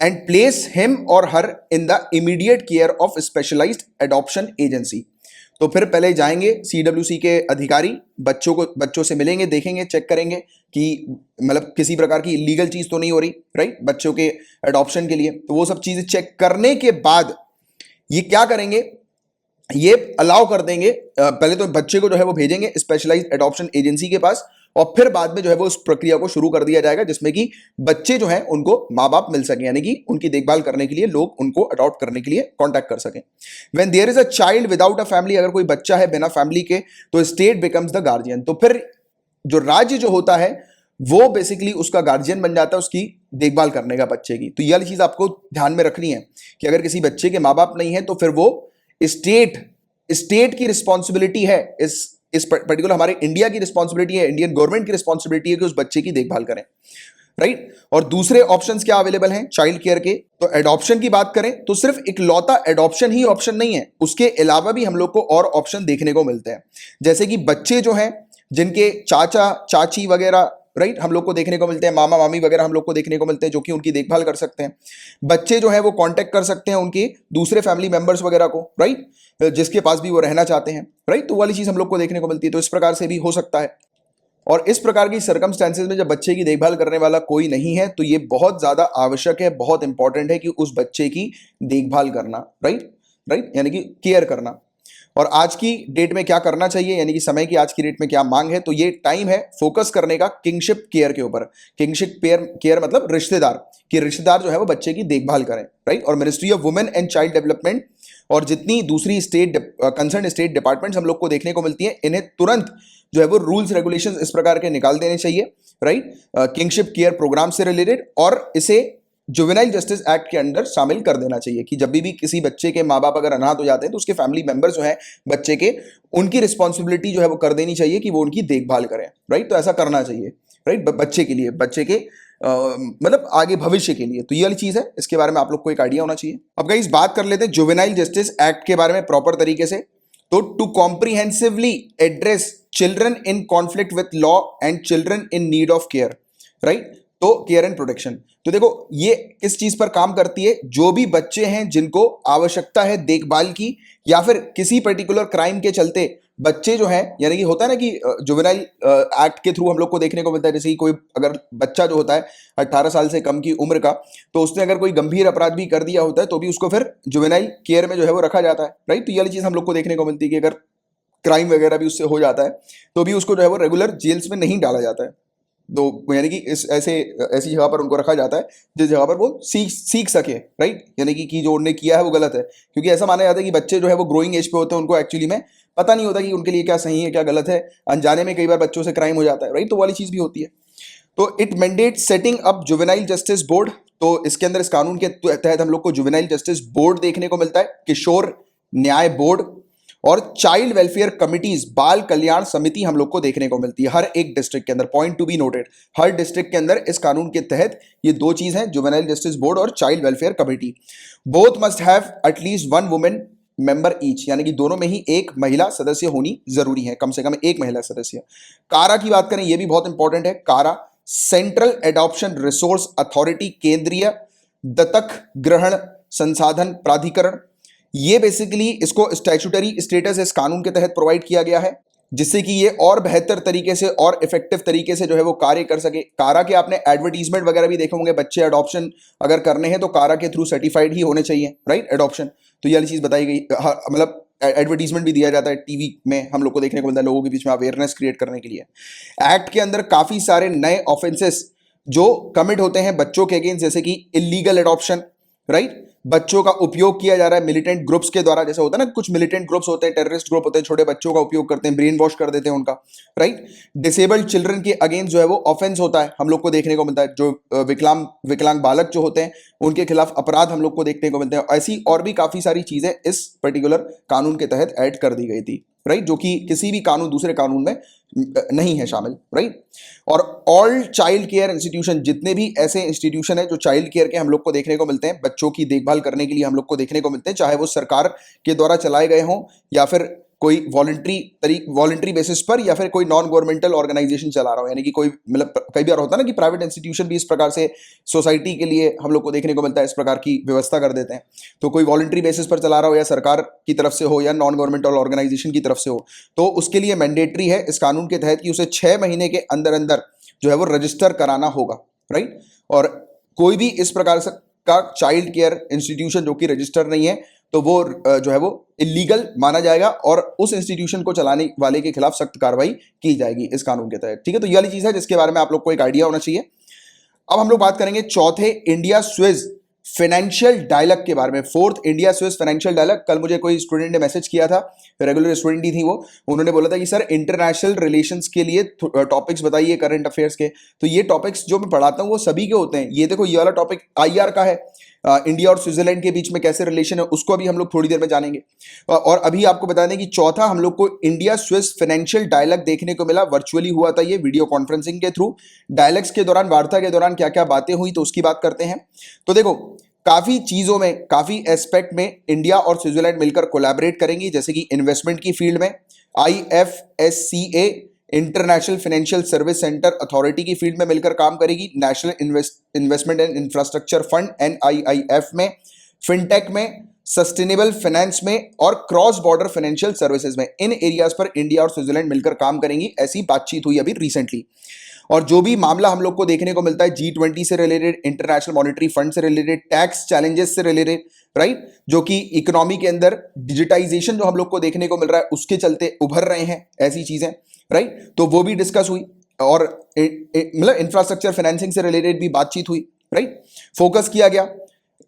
and place him or her in the immediate care of specialised adoption agency. तो फिर पहले जाएंगे CWC के अधिकारी, बच्चों से मिलेंगे, देखेंगे, चेक करेंगे कि मतलब किसी प्रकार की इलीगल चीज तो नहीं हो रही, राइट, बच्चों के एडॉप्शन के लिए। तो वो सब चीजें चेक करने के बाद ये क्या करेंगे, ये अलाउ कर देंगे, पहले तो बच्चे को जो है वो भेजेंगे स्पेशलाइज्ड एडॉप्शन एजेंसी के पास, और फिर बाद में जो है वो उस प्रक्रिया को शुरू कर दिया जाएगा जिसमें कि बच्चे जो हैं उनको माँ बाप मिल सके, यानी कि उनकी देखभाल करने के लिए लोग उनको अडॉप्ट करने के लिए कांटेक्ट कर सकें। When there is a child without a family, अगर कोई बच्चा है बिना फैमिली के, तो स्टेट बिकम्स द गार्जियन, तो फिर जो राज्य जो होता है वो बेसिकली उसका गार्जियन बन जाता है उसकी देखभाल करने का बच्चे की। तो यह चीज आपको ध्यान में रखनी है कि अगर किसी बच्चे के माँ बाप नहीं है तो फिर वो स्टेट की रिस्पॉन्सिबिलिटी है, इस पर्टिकुलर हमारे इंडिया की रिस्पॉन्सिबिलिटी है, इंडियन गवर्नमेंट की रिस्पॉन्सिबिलिटी है कि उस बच्चे की देखभाल करें, राइट। और दूसरे ऑप्शंस क्या अवेलेबल हैं चाइल्ड केयर के, तो एडॉप्शन की बात करें तो सिर्फ इकलौता एडॉप्शन ही ऑप्शन नहीं है, उसके अलावा भी हम लोग को और ऑप्शन देखने को मिलते हैं, जैसे कि बच्चे जो हैं जिनके चाचा चाची वगैरह, राइट, हम लोग को देखने को मिलते हैं, मामा मामी वगैरह हम लोग को देखने को मिलते हैं जो कि उनकी देखभाल कर सकते हैं। बच्चे जो है वो कांटेक्ट कर सकते हैं उनके दूसरे फैमिली मेंबर्स वगैरह को, राइट, जिसके पास भी वो रहना चाहते हैं, राइट, तो वाली चीज हम लोग को देखने को मिलती है। तो इस प्रकार से भी हो सकता है। और इस प्रकार की सर्कमस्टेंसेज में जब बच्चे की देखभाल करने वाला कोई नहीं है तो ये बहुत ज्यादा आवश्यक है, बहुत इंपॉर्टेंट है कि उस बच्चे की देखभाल करना, राइट, यानी कि केयर करना। और आज की डेट में क्या करना चाहिए, यानी कि समय की आज की डेट में क्या मांग है, तो ये टाइम है फोकस करने का किंगशिप केयर के ऊपर। किंगशिप केयर मतलब रिश्तेदार, कि रिश्तेदार जो है वो बच्चे की देखभाल करें, राइट। और ministry of women and child development और जितनी दूसरी कंसर्न स्टेट डिपार्टमेंट्स हम लोग को देखने को मिलती हैं, इन्हें तुरंत जो है वो रूल्स रेगुलेशंस इस प्रकार के निकाल देने चाहिए, राइट, किंगशिप केयर प्रोग्राम से रिलेटेड, और इसे जुवेनाइल जस्टिस एक्ट के अंडर शामिल कर देना चाहिए कि जब भी किसी बच्चे के माँ बाप अगर अनाथ हो जाते हैं तो उसके फैमिली मेंबर्स जो है बच्चे के, उनकी रिस्पॉन्सिबिलिटी जो है वो कर देनी चाहिए कि वो उनकी देखभाल करें, राइट। तो ऐसा करना चाहिए, राइट, बच्चे के लिए, बच्चे के मतलब आगे भविष्य के लिए। तो ये वाली चीज है, इसके बारे में आप लोग को एक आइडिया होना चाहिए। अब गाइस बात कर लेते हैं जुवेनाइल जस्टिस एक्ट के बारे में प्रॉपर तरीके से। तो to comprehensively address children in conflict with law and children in need of care, right, तो केयर एंड प्रोटेक्शन। तो देखो ये किस चीज पर काम करती है, जो भी बच्चे हैं जिनको आवश्यकता है देखभाल की, या फिर किसी पर्टिकुलर क्राइम के चलते बच्चे जो हैं, यानी कि होता है ना कि जुवेनाइल एक्ट के थ्रू हम लोग को देखने को मिलता है, जैसे कि कोई अगर बच्चा जो होता है 18 साल से कम की उम्र का, तो उसने अगर कोई गंभीर अपराध भी कर दिया होता है तो भी उसको फिर जुवेनाइल केयर में जो है वो रखा जाता है, राइट। तो ये वाली चीज हम लोग को देखने को मिलती है कि अगर क्राइम वगैरह भी उससे हो जाता है तो भी उसको जो है वो रेगुलर जेल्स में नहीं डाला जाता है, तो यानी कि ऐसी जगह पर उनको रखा जाता है जिस जगह पर वो सीख सके, राइट, यानी कि जो उन्होंने किया है वो गलत है, क्योंकि ऐसा माना जाता है कि बच्चे जो है वो ग्रोइंग एज पे होते हैं, उनको एक्चुअली में पता नहीं होता कि उनके लिए क्या सही है क्या गलत है, अनजाने में कई बार बच्चों से क्राइम हो जाता है, राइट, तो वाली चीज भी होती है। तो it mandate setting up juvenile justice board, तो इसके अंदर इस कानून के तहत हम लोग को जुवेनाइल जस्टिस बोर्ड देखने को मिलता है, किशोर न्याय बोर्ड, और चाइल्ड वेलफेयर कमिटीज, बाल कल्याण समिति हम लोग को देखने को मिलती है हर एक डिस्ट्रिक्ट के अंदर। Point to be noted, her district के अंदर इस कानून के तहत ये दो चीज हैं, जुवेनाइल जस्टिस बोर्ड और child welfare committee. Both must have at least one women member each, यानी कि दोनों में ही एक महिला सदस्य होनी जरूरी है, कम से कम एक महिला सदस्य। कारा की बात करें, यह भी बहुत इंपॉर्टेंट है। कारा सेंट्रल एडॉप्शन रिसोर्स अथॉरिटी, केंद्रीय दत्तक ग्रहण संसाधन प्राधिकरण। ये बेसिकली इसको स्टैट्यूटरी स्टेटस इस कानून के तहत प्रोवाइड किया गया है, जिससे कि ये और बेहतर तरीके से और इफेक्टिव तरीके से जो है वो कार्य कर सके। कारा के आपने एडवर्टीजमेंट वगैरह भी देखे होंगे, बच्चे अडॉप्शन अगर करने हैं तो कारा के थ्रू सर्टिफाइड ही होने चाहिए, राइट, एडॉप्शन। तो ये वाली चीज बताई गई, मतलब एडवर्टीजमेंट भी दिया जाता है टीवी में, हम लोग को देखने को मिलता है, लोगों के बीच में अवेयरनेस क्रिएट करने के लिए। एक्ट के अंदर काफी सारे नए ऑफेंसेस जो कमिट होते हैं बच्चों के अगेंस्ट, जैसे कि इलीगल एडॉप्शन, राइट, बच्चों का उपयोग किया जा रहा है मिलिटेंट ग्रुप्स के द्वारा, जैसे होता है ना, कुछ मिलिटेंट ग्रुप्स होते हैं, टेररिस्ट ग्रुप होते हैं, छोटे बच्चों का उपयोग करते हैं, ब्रेन वॉश कर देते हैं उनका, राइट। डिसेबल्ड चिल्ड्रन के अगेंस्ट जो है वो ऑफेंस होता है, हम लोग को देखने को मिलता है, जो विकलांग बालक जो होते हैं उनके खिलाफ अपराध हम लोग को देखने को मिलते हैं। ऐसी और भी काफी सारी चीजें इस पर्टिकुलर कानून के तहत ऐड कर दी गई थी, राइट, जो कि किसी भी कानून दूसरे कानून में नहीं है शामिल, राइट। और ऑल चाइल्ड केयर इंस्टीट्यूशन, जितने भी ऐसे इंस्टीट्यूशन है जो चाइल्ड केयर के हम लोग को देखने को मिलते हैं, बच्चों की देखभाल करने के लिए हम लोग को देखने को मिलते हैं, चाहे वो सरकार के द्वारा चलाए गए हों या फिर कोई वॉलंटरी बेसिस पर, या फिर कोई नॉन गवर्नमेंटल ऑर्गेनाइजेशन चला रहा हो, यानी कि कोई, मतलब कई बार होता है ना कि प्राइवेट इंस्टीट्यूशन भी इस प्रकार से सोसाइटी के लिए हम लोग को देखने को मिलता है, इस प्रकार की व्यवस्था कर देते हैं। तो कोई वॉलंटरी बेसिस पर चला रहा हो, या सरकार की तरफ से हो या नॉन गवर्नमेंटल ऑर्गेनाइजेशन की तरफ से हो, तो उसके लिए मैंडेटरी है इस कानून के तहत कि उसे 6 महीने के अंदर अंदर जो है वो रजिस्टर कराना होगा, राइट। और कोई भी इस प्रकार से का चाइल्ड केयर इंस्टीट्यूशन जो कि रजिस्टर नहीं है, तो वो जो है वो इलीगल माना जाएगा और उस इंस्टीट्यूशन को चलाने वाले के खिलाफ सख्त कार्रवाई की जाएगी इस कानून के तहत, ठीक है। तो ये वाली चीज है जिसके बारे में आप लोग को एक आइडिया होना चाहिए। अब हम लोग बात करेंगे चौथे इंडिया स्विस फाइनेंशियल डायलॉग के बारे में। Fourth India Swiss financial dialogue, कल मुझे कोई स्टूडेंट ने मैसेज किया था, रेगुलर स्टूडेंट ही थी वो, उन्होंने बोला था कि सर इंटरनेशनल रिलेशंस के लिए टॉपिक्स बताइए करंट अफेयर्स के। तो ये टॉपिक्स जो मैं पढ़ाता हूँ वो सभी के होते हैं। ये देखो, ये वाला टॉपिक आईआर का है, इंडिया और स्विट्जरलैंड के बीच में कैसे रिलेशन है, उसको अभी हम लोग थोड़ी देर में जानेंगे। और अभी आपको बता दें कि चौथा हम लोग को इंडिया स्विस फाइनेंशियल डायलॉग देखने को मिला, वर्चुअली हुआ था ये, वीडियो कॉन्फ्रेंसिंग के थ्रू। डायलॉग्स के दौरान, वार्ता के दौरान क्या क्या बातें हुई, तो उसकी बात करते हैं। तो देखो, काफी चीजों में, काफी एस्पेक्ट में इंडिया और स्विट्जरलैंड मिलकर कोलैबोरेट करेंगी, जैसे कि इन्वेस्टमेंट की फील्ड में IFSCA international financial service centre authority की फील्ड में मिलकर काम करेगी, national investment and infrastructure fund NIIF में, फिनटेक में, सस्टेनेबल फाइनेंस में और क्रॉस बॉर्डर फाइनेंशियल सर्विसेज में। इन एरियाज पर इंडिया और स्विट्जरलैंड मिलकर काम करेंगी, ऐसी बातचीत हुई अभी रिसेंटली। और जो भी मामला हम लोग को देखने को मिलता है G20 से रिलेटेड, इंटरनेशनल मॉनेटरी फंड से रिलेटेड, टैक्स चैलेंजेस से रिलेटेड, राइट, जो कि इकोनॉमी के अंदर डिजिटाइजेशन जो हम लोग को देखने को मिल रहा है उसके चलते उभर रहे हैं, ऐसी चीजें, राइट, तो वो भी डिस्कस हुई। और मतलब इंफ्रास्ट्रक्चर फाइनेंसिंग से रिलेटेड भी बातचीत हुई, राइट। फोकस किया गया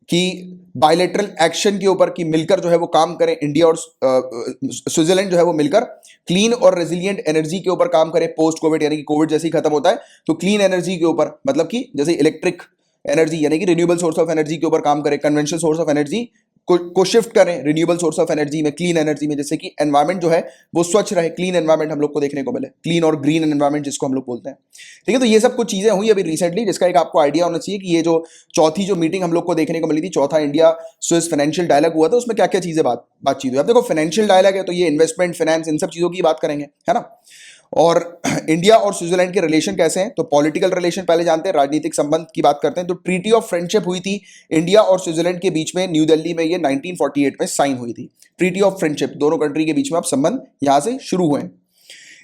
कि बायलैटरल एक्शन के ऊपर, कि मिलकर जो है वो काम करें, इंडिया और स्विट्जरलैंड जो है वो मिलकर क्लीन और रेजिलिएंट एनर्जी के ऊपर काम करें पोस्ट कोविड, यानी कि कोविड जैसे ही खत्म होता है तो क्लीन एनर्जी के ऊपर, मतलब कि जैसे इलेक्ट्रिक एनर्जी यानी कि रिन्यूएबल सोर्स ऑफ एनर्जी के ऊपर काम करें, कन्वेंशनल सोर्स ऑफ एनर्जी को शिफ्ट करें रिन्यूएबल सोर्स ऑफ एनर्जी में, क्लीन एनर्जी में, जैसे कि एनवायरमेंट जो है वो स्वच्छ रहे, क्लीन एनवायरमेंट हम लोग को देखने को मिले, क्लीन और ग्रीन एनवायरमेंट जिसको हम लोग बोलते हैं, ठीक है। तो ये सब कुछ चीजें हुई अभी रिसेंटली, जिसका एक आपको आइडिया होना चाहिए कि ये जो चौथी जो मीटिंग हम लोग को देखने को मिली थी, चौथा इंडिया स्विस फाइनेंशियल डायलॉग हुआ था, उसमें क्या क्या चीजें बातचीत हुई। अब देखो, फाइनेंशियल डायलॉग है तो ये इन्वेस्टमेंट, फाइनेंस, इन सब चीजों की बात करेंगे, है ना। और इंडिया और स्विट्जरलैंड के रिलेशन कैसे हैं, तो पॉलिटिकल रिलेशन पहले जानते हैं, राजनीतिक संबंध की बात करते हैं। तो ट्रीटी ऑफ फ्रेंडशिप हुई थी इंडिया और स्विट्जरलैंड के बीच में, न्यू दिल्ली में, ये 1948 में साइन हुई थी। ट्रीटी ऑफ फ्रेंडशिप, दोनों कंट्री के बीच में अब संबंध यहां से शुरू हुए।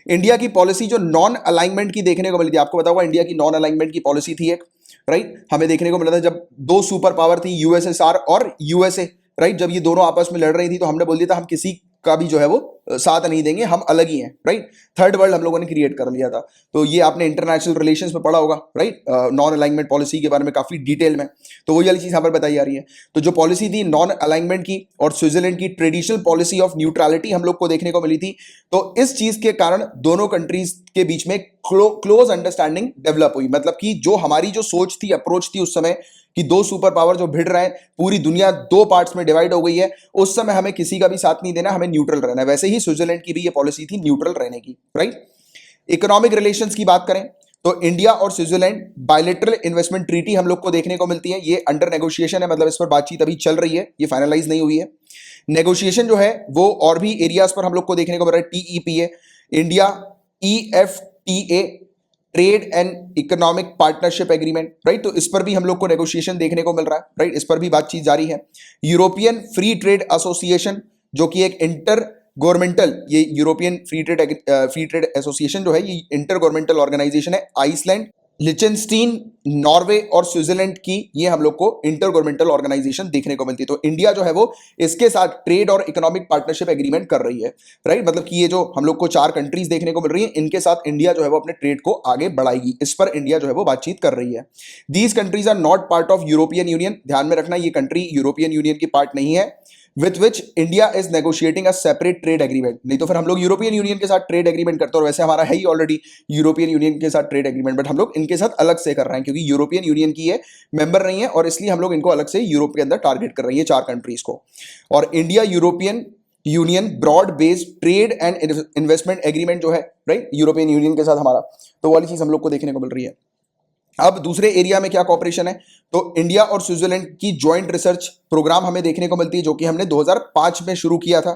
इंडिया की पॉलिसी जो नॉन अलाइनमेंट की देखने को मिली थी, आपको पता होगा इंडिया की नॉन अलाइनमेंट की पॉलिसी थी एक, राइट, हमें देखने को मिला था जब दो सुपर पावर थी, USSR और USA, राइट, जब ये दोनों आपस में लड़ रही थी तो हमने बोल दिया था हम किसी का भी जो है वो साथ नहीं देंगे, हम अलग ही हैं, राइट। थर्ड वर्ल्ड हम लोगों ने क्रिएट कर लिया था। तो ये आपने इंटरनेशनल रिलेशंस में पढ़ा होगा, राइट, नॉन अलाइनमेंट पॉलिसी के बारे में काफी डिटेल में, तो वही वाली चीज यहाँ पर बताई जा रही है। तो जो पॉलिसी थी नॉन अलाइनमेंट की और स्विट्जरलैंड की ट्रेडिशनल पॉलिसी ऑफ न्यूट्रलिटी हम लोग को देखने को मिली थी। तो इस चीज के कारण दोनों कंट्रीज के बीच में क्लोज अंडरस्टैंडिंग डेवलप हुई, मतलब कि जो हमारी जो सोच थी, अप्रोच थी उस समय कि दो सुपर पावर जो भिड़ रहे हैं, पूरी दुनिया दो पार्ट्स में डिवाइड हो गई है, उस समय हमें किसी का भी साथ नहीं देना, हमें न्यूट्रल रहना है। वैसे ही स्विट्जरलैंड की भी ये पॉलिसी थी न्यूट्रल रहने की, राइट। इकोनॉमिक रिलेशंस की बात करें तो इंडिया और स्विट्जरलैंड बायलैटरल इन्वेस्टमेंट ट्रीटी हम लोग को देखने को मिलती है, ये अंडर नेगोशिएशन है, मतलब इस पर बातचीत अभी चल रही है, ये फाइनलाइज नहीं हुई है। नेगोशिएशन जो है वो और भी एरियाज पर हम लोग को देखने को मिल रहा है। TEPA, India EFTA, trade and economic partnership agreement, right, तो इस पर भी हम लोग को नेगोशिएशन देखने को मिल रहा है, राइट, इस पर भी बातचीत जारी है। यूरोपियन फ्री ट्रेड एसोसिएशन, जो कि एक इंटर गवर्नमेंटल, ये यूरोपियन फ्री ट्रेड एसोसिएशन जो है ये इंटर गवर्नमेंटल ऑर्गेनाइजेशन है। आइसलैंड, लिचेनस्टीन, नॉर्वे और स्विट्जरलैंड की ये हम लोग को इंटर गवर्नमेंटल ऑर्गेनाइजेशन देखने को मिलती है। तो इंडिया जो है वो इसके साथ ट्रेड और इकोनॉमिक पार्टनरशिप एग्रीमेंट कर रही है, राइट, मतलब कि ये जो हम लोग को 4 कंट्रीज देखने को मिल रही है, इनके साथ इंडिया जो है वो अपने ट्रेड को आगे बढ़ाएगी, इस पर इंडिया जो है वो बातचीत कर रही है। These countries are not part of European Union, ध्यान में रखना ये कंट्री यूरोपियन यूनियन की पार्ट नहीं है। With which India is negotiating a separate trade agreement, नहीं तो फिर हम लोग यूरोपियन यूनियन के साथ ट्रेड एग्रीमेंट करते हैं, और वैसे हमारा है ही ऑलरेडी यूरोपियन यूनियन के साथ ट्रेड एग्रीमेंट, बट हम लोग इनके साथ अलग से कर रहे हैं क्योंकि यूरोपियन यूनियन की ये मेंबर नहीं है, और इसलिए हम लोग इनको अलग से यूरोप के अंदर टारगेट कर रहे हैं, ये 4 कंट्रीज को। और India European Union broad based trade and investment agreement जो है, राइट, यूरोपियन यूनियन के साथ हमारा, तो वाली चीज हम लोग को देखने को मिल रही है। अब दूसरे एरिया में क्या कॉपरेशन है, तो इंडिया और स्विट्जरलैंड की जॉइंट रिसर्च प्रोग्राम हमें देखने को मिलती है, जो कि हमने 2005 में शुरू किया था।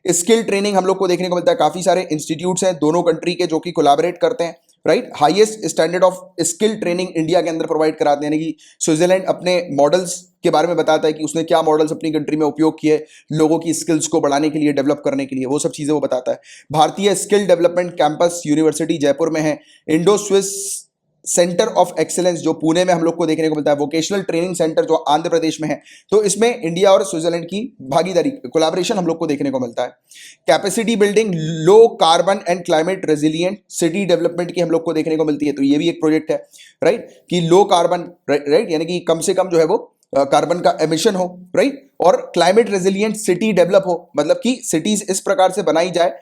स्किल ट्रेनिंग हम लोग को देखने को मिलता है, काफी सारे इंस्टीट्यूट्स हैं दोनों कंट्री के जो कि कोलैबोरेट करते हैं, right. Highest standard of skill training India के अंदर प्रोवाइड कराते हैं, यानी कि स्विट्जरलैंड अपने मॉडल्स के बारे में बताता है कि उसने क्या मॉडल्स अपनी कंट्री में उपयोग किए लोगों की स्किल्स को बढ़ाने के लिए, डेवलप करने के लिए, वो सब चीजें वो बताता है। भारतीय skill development campus university Jaipur में है। Indo Swiss centre of excellence जो पुणे में हम लोग को देखने को मिलता है। वोकेशनल ट्रेनिंग सेंटर जो आंध्र प्रदेश में है। तो इसमें इंडिया और स्विट्जरलैंड की भागीदारी, कोलैबोरेशन हम लोग को देखने को मिलता है। Capacity building low carbon and climate resilient city development की हम लोग को देखने को मिलती है। तो ये भी एक प्रोजेक्ट है, राइट, कि लो कार्बन, राइट, यानी कि कम से कम जो है वो कार्बन का एमिशन हो, राइट, और क्लाइमेट रेजिलिएंट सिटी डेवलप हो, मतलब कि सिटीज इस प्रकार से बनाई जाए,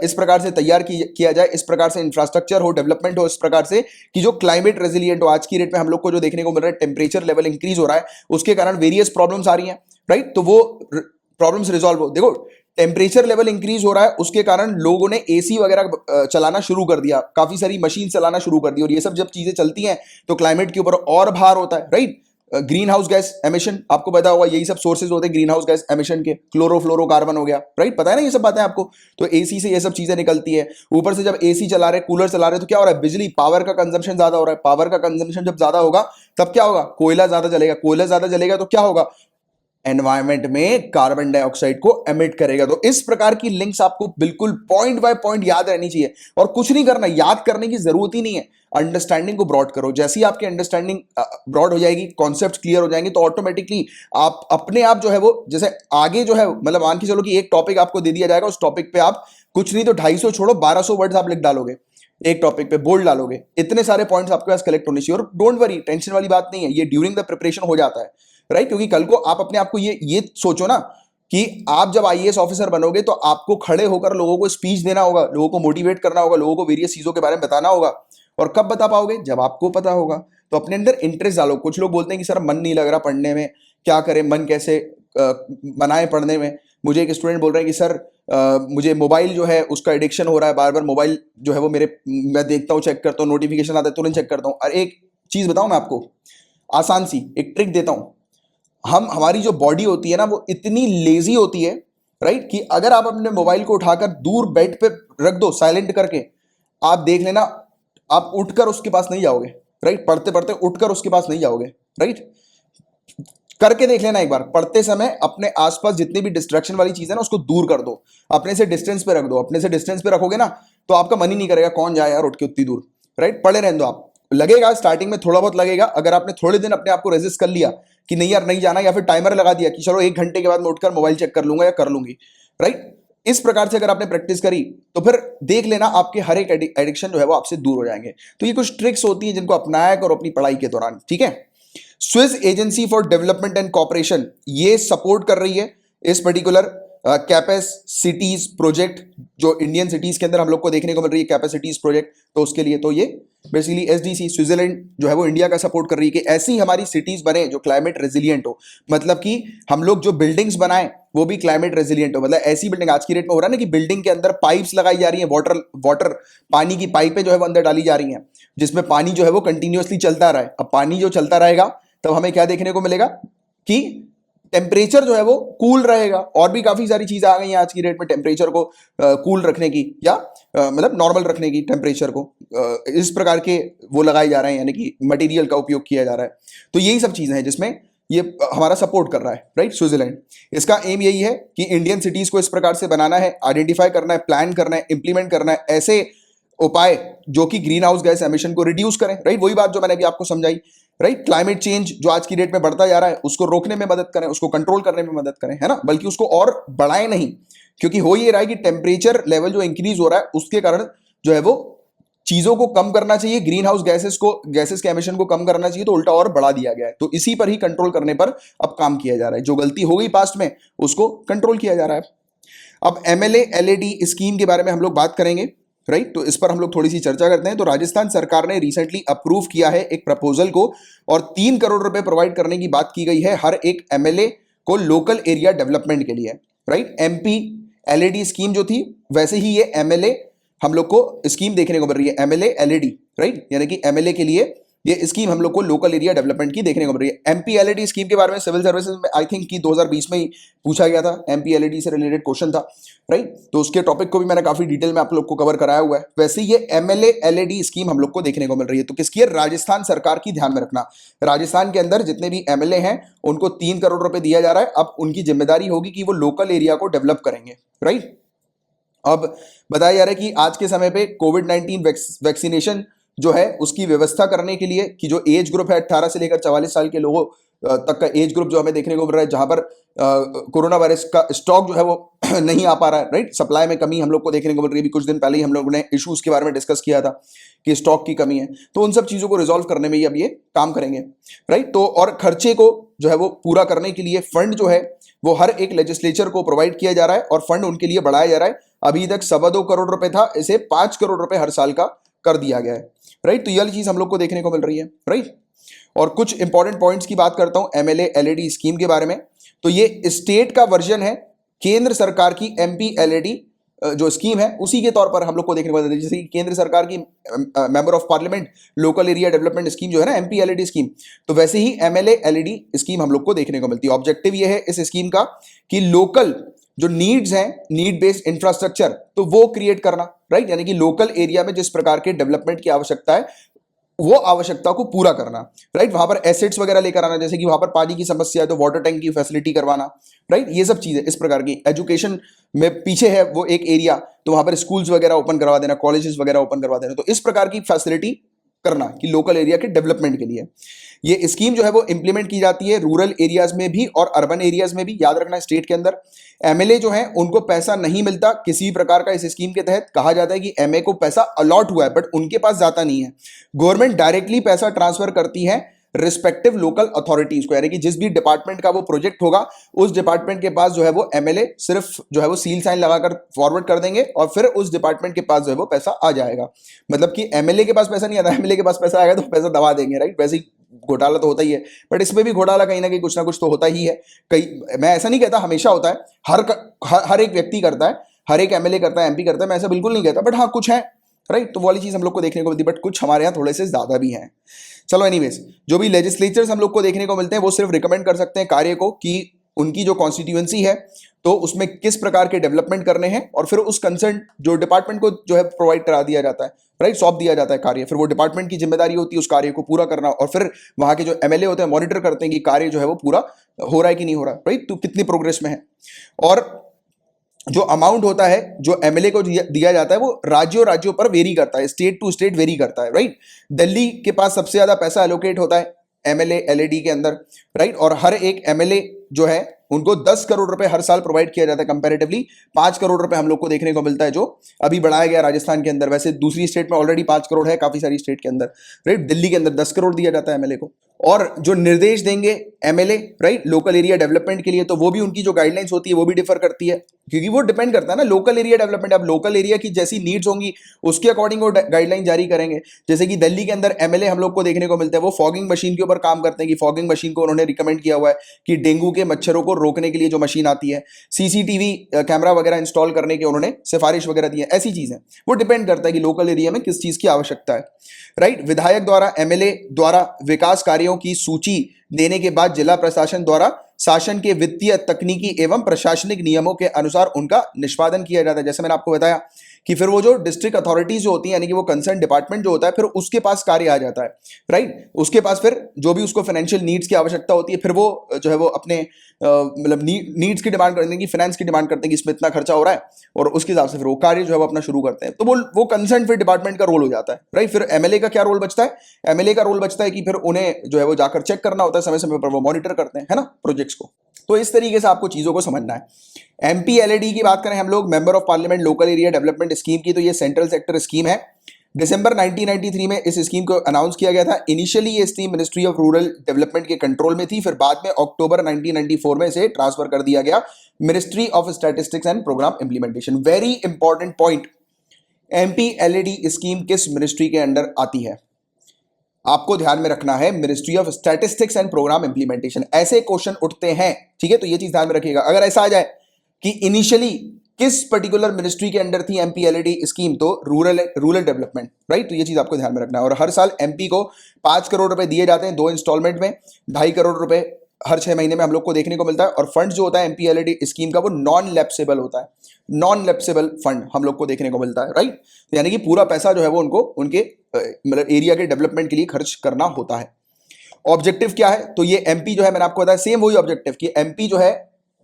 इस प्रकार से तैयार किया जाए, इस प्रकार से इंफ्रास्ट्रक्चर हो, डेवलपमेंट हो इस प्रकार से कि जो क्लाइमेट रेजिलिएंट हो। आज की डेट में हम लोग को जो देखने को मिल रहा है, टेम्परेचर लेवल इंक्रीज हो रहा है, उसके कारण वेरियस प्रॉब्लम्स आ रही हैं, राइट, तो वो प्रॉब्लम्स रिजॉल्व हो। देखो, टेम्परेचर लेवल इंक्रीज हो रहा है, उसके कारण लोगों ने एसी वगैरह चलाना शुरू कर दिया, काफी सारी मशीन चलाना शुरू कर दी, और ये सब जब चीजें चलती हैं तो क्लाइमेट के ऊपर और भार होता है, right. Green house gas emission आपको पता होगा, यही सब सोर्सेज होते हैं ग्रीन हाउस गैस एमिशन के। क्लोरोफ्लोरोकार्बन हो गया, राइट, पता है ना ये सब बातें आपको। तो एसी से ये सब चीजें निकलती है। ऊपर से जब एसी चला रहे, कूलर चला रहे, तो क्या हो रहा है, बिजली पावर का कंजम्पशन ज्यादा हो रहा है। पावर का कंजम्पशन जब ज्यादा होगा तब क्या होगा, कोयला ज्यादा जलेगा। कोयला ज्यादा जलेगा तो क्या होगा, एनवायरमेंट में कार्बन डाइऑक्साइड को एमिट करेगा। तो इस प्रकार की लिंक्स आपको बिल्कुल पॉइंट बाय पॉइंट याद रहनी चाहिए, और कुछ नहीं करना, याद करने की जरूरत ही नहीं है। अंडरस्टैंडिंग को ब्रॉड करो, जैसे ही आपकी अंडरस्टैंडिंग ब्रॉड हो जाएगी, कॉन्सेप्ट क्लियर हो जाएंगे, तो ऑटोमेटिकली आप अपने आप जो है वो, जैसे आगे जो है, मतलब मान के चलो कि एक टॉपिक आपको दे दिया जाएगा, उस टॉपिक पे आप कुछ नहीं तो 250 छोड़ो 1200 वर्ड्स आप लिख डालोगे, एक टॉपिक पे बोल्ड डालोगे, इतने सारे पॉइंट्स आपके पास कलेक्ट होने चाहिए। और डोंट वरी, टेंशन वाली बात नहीं है, ये ड्यूरिंग द प्रिपरेशन हो जाता है, राइट, क्योंकि कल को आप अपने आप को ये सोचो ना कि आप जब आईएएस ऑफिसर बनोगे तो आपको खड़े होकर लोगों को स्पीच देना होगा, लोगों को मोटिवेट करना होगा, लोगों को वेरियस चीजों के बारे में बताना होगा। और कब बता पाओगे, जब आपको पता होगा। तो अपने अंदर इंटरेस्ट डालो। कुछ लोग बोलते हैं कि सर मन नहीं लग रहा पढ़ने में, क्या करें, मन कैसे बनाए पढ़ने में। मुझे एक स्टूडेंट बोल रहे हैं कि सर मुझे मोबाइल जो है उसका एडिक्शन हो रहा है, बार बार मोबाइल जो है वो मैं देखता हूँ, चेक करता हूँ, नोटिफिकेशन आता है तुरंत चेक करता हूँ। और एक चीज बताऊं मैं आपको, आसान सी एक ट्रिक देता हूं। हमारी जो बॉडी होती है ना, वो इतनी लेजी होती है, राइट, कि अगर आप अपने मोबाइल को उठाकर दूर बेड पे रख दो साइलेंट करके, आप देख लेना आप उठकर उसके पास नहीं जाओगे, राइट, पढ़ते पढ़ते उठकर उसके पास नहीं जाओगे, राइट। करके देख लेना एक बार, पढ़ते समय अपने आसपास जितनी भी डिस्ट्रैक्शन वाली चीज है ना, उसको दूर कर दो, अपने से डिस्टेंस पे रख दो। अपने से डिस्टेंस पे रखोगे ना तो आपका मन ही नहीं करेगा, कौन जाए यार उठ के उतनी दूर, राइट। पढ़े रहने दो आप। लगेगा स्टार्टिंग में थोड़ा बहुत लगेगा, अगर आपने थोड़े दिन अपने आप को रेजिस्ट कर लिया कि नहीं यार नहीं जाना, या फिर टाइमर लगा दिया कि चलो 1 घंटे के बाद मैं उठकर मोबाइल चेक कर लूंगा या कर लूंगी, राइट, इस प्रकार से अगर आपने प्रैक्टिस करी तो फिर देख लेना आपके हर एक एडिक्शन जो है वो आपसे दूर हो जाएंगे। तो ये कुछ ट्रिक्स होती है जिनको अपनाया करो अपनी पढ़ाई के दौरान, ठीक है। Swiss agency for development and cooperation ये सपोर्ट कर रही है इस पर्टिकुलर कैपेसिटीज प्रोजेक्ट, जो इंडियन सिटीज के अंदर हम लोग को देखने को मिल रही है कैपेसिटीज प्रोजेक्ट। तो उसके लिए तो ये बेसिकली एसडीसी स्विट्जरलैंड जो है वो इंडिया का सपोर्ट कर रही है कि ऐसी हमारी सिटीज बने जो क्लाइमेट रेजिलिएंट हो, मतलब कि हम लोग जो बिल्डिंग्स बनाएं वो भी क्लाइमेट रेजिलिएंट हो। मतलब ऐसी बिल्डिंग, आज की डेट में हो रहा है ना कि बिल्डिंग के अंदर पाइप्स लगाई जा रही है, वाटर पानी की पाइपें जो है वो अंदर डाली जा रही हैं, जिसमें पानी जो है वो कंटिन्यूअसली चलता रहे। अब पानी जो चलता रहेगा तब हमें क्या देखने को मिलेगा कि टेम्परेचर जो है वो कूल रहेगा। और भी काफी सारी चीजें आ गई हैं आज की डेट में टेम्परेचर को कूल रखने की, या मतलब नॉर्मल रखने की टेम्परेचर को, इस प्रकार के वो लगाए जा रहे हैं, यानी कि मटेरियल का उपयोग किया जा रहा है। तो यही सब चीजें हैं जिसमें ये हमारा सपोर्ट कर रहा है, राइट, स्विट्जरलैंड। इसका एम यही है कि इंडियन सिटीज को इस प्रकार से बनाना है, आइडेंटिफाई करना है, प्लान करना है, इंप्लीमेंट करना है ऐसे उपाय जो कि ग्रीन हाउस गैस एमिशन को रिड्यूस करें, राइट। वही बात जो मैंने अभी आपको समझाई, राइट। क्लाइमेट चेंज जो आज की डेट में बढ़ता जा रहा है उसको रोकने में मदद करें, उसको कंट्रोल करने में मदद करें, है ना, बल्कि उसको और बढ़ाएं नहीं। क्योंकि हो ये रहा है कि टेम्परेचर लेवल जो इंक्रीज हो रहा है उसके कारण जो है वो चीजों को कम करना चाहिए, ग्रीन हाउस गैसेस के एमिशन को कम करना चाहिए, तो उल्टा और बढ़ा दिया गया है। तो इसी पर ही कंट्रोल करने पर अब काम किया जा रहा है। जो गलती हो गई पास्ट में उसको कंट्रोल किया जा रहा है। अब एमएलए एलईडी स्कीम के बारे में हम लोग बात करेंगे, राइट। तो इस पर हम लोग थोड़ी सी चर्चा करते हैं। तो राजस्थान सरकार ने रिसेंटली अप्रूव किया है एक प्रपोजल को, और 3 करोड़ रुपए प्रोवाइड करने की बात की गई है हर एक एमएलए को लोकल एरिया डेवलपमेंट के लिए, राइट। एमपी एलईडी स्कीम जो थी, वैसे ही ये एमएलए हम लोग को स्कीम देखने को मिल रही है, एमएलए एलईडी, राइट। यानी कि एमएलए के लिए ये स्कीम हम लोग को लोकल एरिया डेवलपमेंट की देखने को मिल रही है। एमपीएलईडी स्कीम के बारे में सिविल सर्विसेज में आई थिंक कि 2020 में ही पूछा गया था, एमपीएलईडी से रिलेटेड क्वेश्चन था, राइट। तो उसके टॉपिक को भी मैंने काफी डिटेल में आप लोग को कवर कराया हुआ है। वैसे ये एमएलए एलईडी स्कीम हम लोग को देखने को मिल रही है। तो किसकी है? राजस्थान सरकार की। ध्यान में रखना, राजस्थान के अंदर जितने भी एमएलए हैं उनको 3 करोड़ रुपए दिया जा रहा है। अब उनकी जिम्मेदारी होगी कि वो लोकल एरिया को डेवलप करेंगे, राइट। अब बताया जा रहा है कि आज के समय पे कोविड-19 वैक्सीनेशन जो है उसकी व्यवस्था करने के लिए, कि जो एज ग्रुप है 18 से लेकर 44 साल के लोगों तक का एज ग्रुप जो हमें देखने को मिल रहा है, जहां पर कोरोना वायरस का स्टॉक जो है वो नहीं आ पा रहा है, राइट। सप्लाई में कमी हम लोग को देखने को मिल रही है। कुछ दिन पहले ही हम लोगों ने इश्यूज के बारे में डिस्कस किया था कि स्टॉक की कमी है। तो उन सब चीजों को रिजॉल्व करने में ही अब ये काम करेंगे, राइट। तो और खर्चे को जो है वो पूरा करने के लिए फंड जो है वो हर एक लेजिस्लेचर को प्रोवाइड किया जा रहा है, और फंड उनके लिए बढ़ाया जा रहा है। अभी तक 2.25 करोड़ रुपए था, इसे 5 करोड़ रुपए हर साल का कर दिया गया है, राइट। तो यह चीज हम लोग को देखने को मिल रही है, राइट। और कुछ इंपॉर्टेंट पॉइंट्स की बात करता हूं एमएलए एलईडी स्कीम के बारे में। तो ये स्टेट का वर्जन है केंद्र सरकार की एमपी एलईडी जो स्कीम है, उसी के तौर पर हम लोग को देखने को मिलता है। जैसे कि केंद्र सरकार की member of parliament local area development scheme जो है ना, एमपी एलईडी स्कीम, तो वैसे ही एमएलए एलईडी स्कीम हम लोग को देखने को मिलती है। ऑब्जेक्टिव ये है इस स्कीम का कि लोकल जो नीड्स हैं, नीड बेस्ड इंफ्रास्ट्रक्चर, तो वो क्रिएट करना, राइट। यानी कि लोकल एरिया में जिस प्रकार के डेवलपमेंट की आवश्यकता है वो आवश्यकता को पूरा करना, राइट। वहां पर एसेट्स वगैरह लेकर आना, जैसे कि वहां पर पानी की समस्या है तो वाटर टैंक की फैसिलिटी करवाना, राइट। ये सब चीजें इस प्रकार की। एजुकेशन में पीछे है वो एक एरिया, तो वहां पर स्कूल्स वगैरह ओपन करवा देना, कॉलेजेस वगैरह ओपन करवा देना। तो इस प्रकार की फैसिलिटी करना कि लोकल एरिया के डेवलपमेंट के लिए ये स्कीम जो है वो इंप्लीमेंट की जाती है रूरल एरियाज में भी और अर्बन एरियाज में भी। याद रखना, स्टेट के अंदर एमएलए जो है उनको पैसा नहीं मिलता किसी भी प्रकार का। इस स्कीम के तहत कहा जाता है कि एमए को पैसा अलॉट हुआ है, बट उनके पास जाता नहीं है। गवर्नमेंट डायरेक्टली पैसा ट्रांसफर करती है रिस्पेक्टिव लोकल अथॉरिटीज को, यानी कि जिस भी डिपार्टमेंट का वो प्रोजेक्ट होगा उस डिपार्टमेंट के पास जो है वो एमएलए सिर्फ जो है वो सील साइन लगाकर फॉरवर्ड कर देंगे, और फिर उस डिपार्टमेंट के पास जो है वो पैसा आ जाएगा। मतलब कि एमएलए के पास पैसा नहीं आता, एमएलए के पास पैसा आएगा तो पैसा दबा देंगे, राइट। वैसे ही घोटाला तो होता ही है, बट इसमें भी घोटाला कहीं ना कहीं कुछ ना कुछ तो होता ही है। कई, मैं ऐसा नहीं कहता हमेशा होता है, हर एक व्यक्ति करता है, हर एक एमएलए करता है, एमपी करता है, मैं ऐसा बिल्कुल नहीं कहता, बट हाँ कुछ है, राइट। तो वो वाली चीज हम लोग को देखने को मिलती है, बट कुछ हमारे यहाँ थोड़े से ज्यादा भी हैं। चलो एनीवेज, जो भी लेजिस्लेचर्स हम लोग को देखने को मिलते हैं वो सिर्फ रिकमेंड कर सकते हैं कार्य को कि उनकी जो कॉन्स्टिट्यूएंसी है तो उसमें किस प्रकार के डेवलपमेंट करने हैं, और फिर उस कंसर्न जो डिपार्टमेंट को जो है प्रोवाइड करा दिया जाता है, राइट, सौंप दिया जाता है कार्य। फिर वो डिपार्टमेंट की जिम्मेदारी होती है उस कार्य को पूरा करना, और फिर वहां के जो एमएलए होते हैं मॉनिटर करते हैं कि कार्य जो है वो पूरा हो रहा है कि नहीं हो रहा, राइट, तो कितनी प्रोग्रेस में है। और जो अमाउंट होता है जो एमएलए को दिया जाता है वो राज्यों पर वेरी करता है, स्टेट टू स्टेट वेरी करता है, राइट। दिल्ली के पास सबसे ज्यादा पैसा एलोकेट होता है एमएलए एलईडी के अंदर, राइट। और हर एक एमएलए जो है उनको 10 करोड़ रुपए हर साल प्रोवाइड किया जाता है। कंपैरेटिवली 5 करोड़ रुपए हम लोग को देखने को मिलता है जो अभी बढ़ाया गया राजस्थान के अंदर। वैसे दूसरी स्टेट में ऑलरेडी 5 करोड़ है, काफी सारी स्टेट के अंदर, राइट। दिल्ली के अंदर 10 करोड़ दिया जाता है एमएलए को। और जो निर्देश देंगे MLA, right, local area development के लिए, तो वो भी उनकी जो गाइडलाइंस होती है वो भी डिफर करती है, क्योंकि वो डिपेंड करता है ना लोकल एरिया डेवलपमेंट। अब लोकल एरिया की जैसी नीड्स होंगी उसके अकॉर्डिंग वो गाइडलाइन जारी करेंगे। जैसे कि दिल्ली के अंदर एमएलए हम लोग को देखने को मिलता है वो फॉगिंग मशीन के ऊपर काम करते हैं, कि फॉगिंग मशीन को उन्होंने रिकमेंड किया हुआ है कि डेंगू के मच्छरों को रोकने के लिए जो मशीन आती है, सीसीटीवी कैमरा वगैरह इंस्टॉल करने के उन्होंने सिफारिश वगैरह दी है। ऐसी चीजें वो डिपेंड करता है कि लोकल एरिया में किस चीज की आवश्यकता है, राइट। विधायक द्वारा एमएलए द्वारा विकास कार्यों की सूची देने के बाद जिला प्रशासन द्वारा शासन के वित्तीय, तकनीकी एवं प्रशासनिक नियमों के अनुसार उनका निष्पादन किया जाता है। जैसे मैंने आपको बताया कि फिर वो जो डिस्ट्रिक्ट अथॉरिटीज जो होती है, यानी कि वो कंसर्न डिपार्टमेंट जो होता है, फिर उसके पास कार्य आ जाता है, राइट। उसके पास फिर जो भी उसको फाइनेंशियल नीड्स की आवश्यकता होती है, फिर वो जो है वो अपने मतलब नीड्स की डिमांड करते हैं, कि फाइनेंस की डिमांड करते हैं कि इसमें इतना खर्चा हो रहा है, और उसके हिसाब से फिर वो कार्य जो है वो अपना शुरू करते हैं। तो वो कंसर्न फिर डिपार्टमेंट का रोल हो जाता है, राइट। फिर एमएलए का क्या रोल बचता है? एमएलए का रोल बचता है कि फिर उन्हें जो है वो जाकर चेक करना होता है, समय समय पर वो मॉनिटर करते हैं, है ना, प्रोजेक्ट्स को। तो इस तरीके से आपको चीजों को समझना है। एमपीएलएडी की बात करें हम लोग, member of parliament local area development scheme की, तो ये सेंट्रल सेक्टर स्कीम है। दिसंबर 1993 में इस स्कीम को अनाउंस किया गया था। इनिशियली ये scheme ministry of rural development के कंट्रोल में थी, फिर बाद में अक्टूबर 1994 में इसे ट्रांसफर कर दिया गया ministry of statistics and programme implementation. Very important point, MPLAD scheme किस मिनिस्ट्री के अंडर आती है? आपको ध्यान में रखना है, ministry of statistics and programme implementation. ऐसे क्वेश्चन उठते हैं, ठीक है, तो ये चीज ध्यान में रखिएगा। अगर ऐसा आ जाए कि इनिशियली किस पर्टिकुलर मिनिस्ट्री के अंडर थी एमपीएलएडी स्कीम, तो रूरल डेवलपमेंट, राइट। तो ये चीज आपको ध्यान में रखना है। और हर साल एमपी को 5 करोड़ रुपए दिए जाते हैं, 2 इंस्टॉलमेंट में, 2.5 करोड़ रुपए हर 6 महीने में हम लोग को देखने को मिलता है। और फंड जो होता है एमपीएलएडी स्कीम का, वो नॉन लैप्सेबल होता है, नॉन लैप्सेबल फंड हम लोग को देखने को मिलता है, राइट। यानी कि पूरा पैसा जो है वो उनको उनके मतलब एरिया के डेवलपमेंट के लिए खर्च करना होता है। ऑब्जेक्टिव क्या है? तो ये एमपी जो है, मैंने आपको बताया सेम वही ऑब्जेक्टिव कि एमपी जो है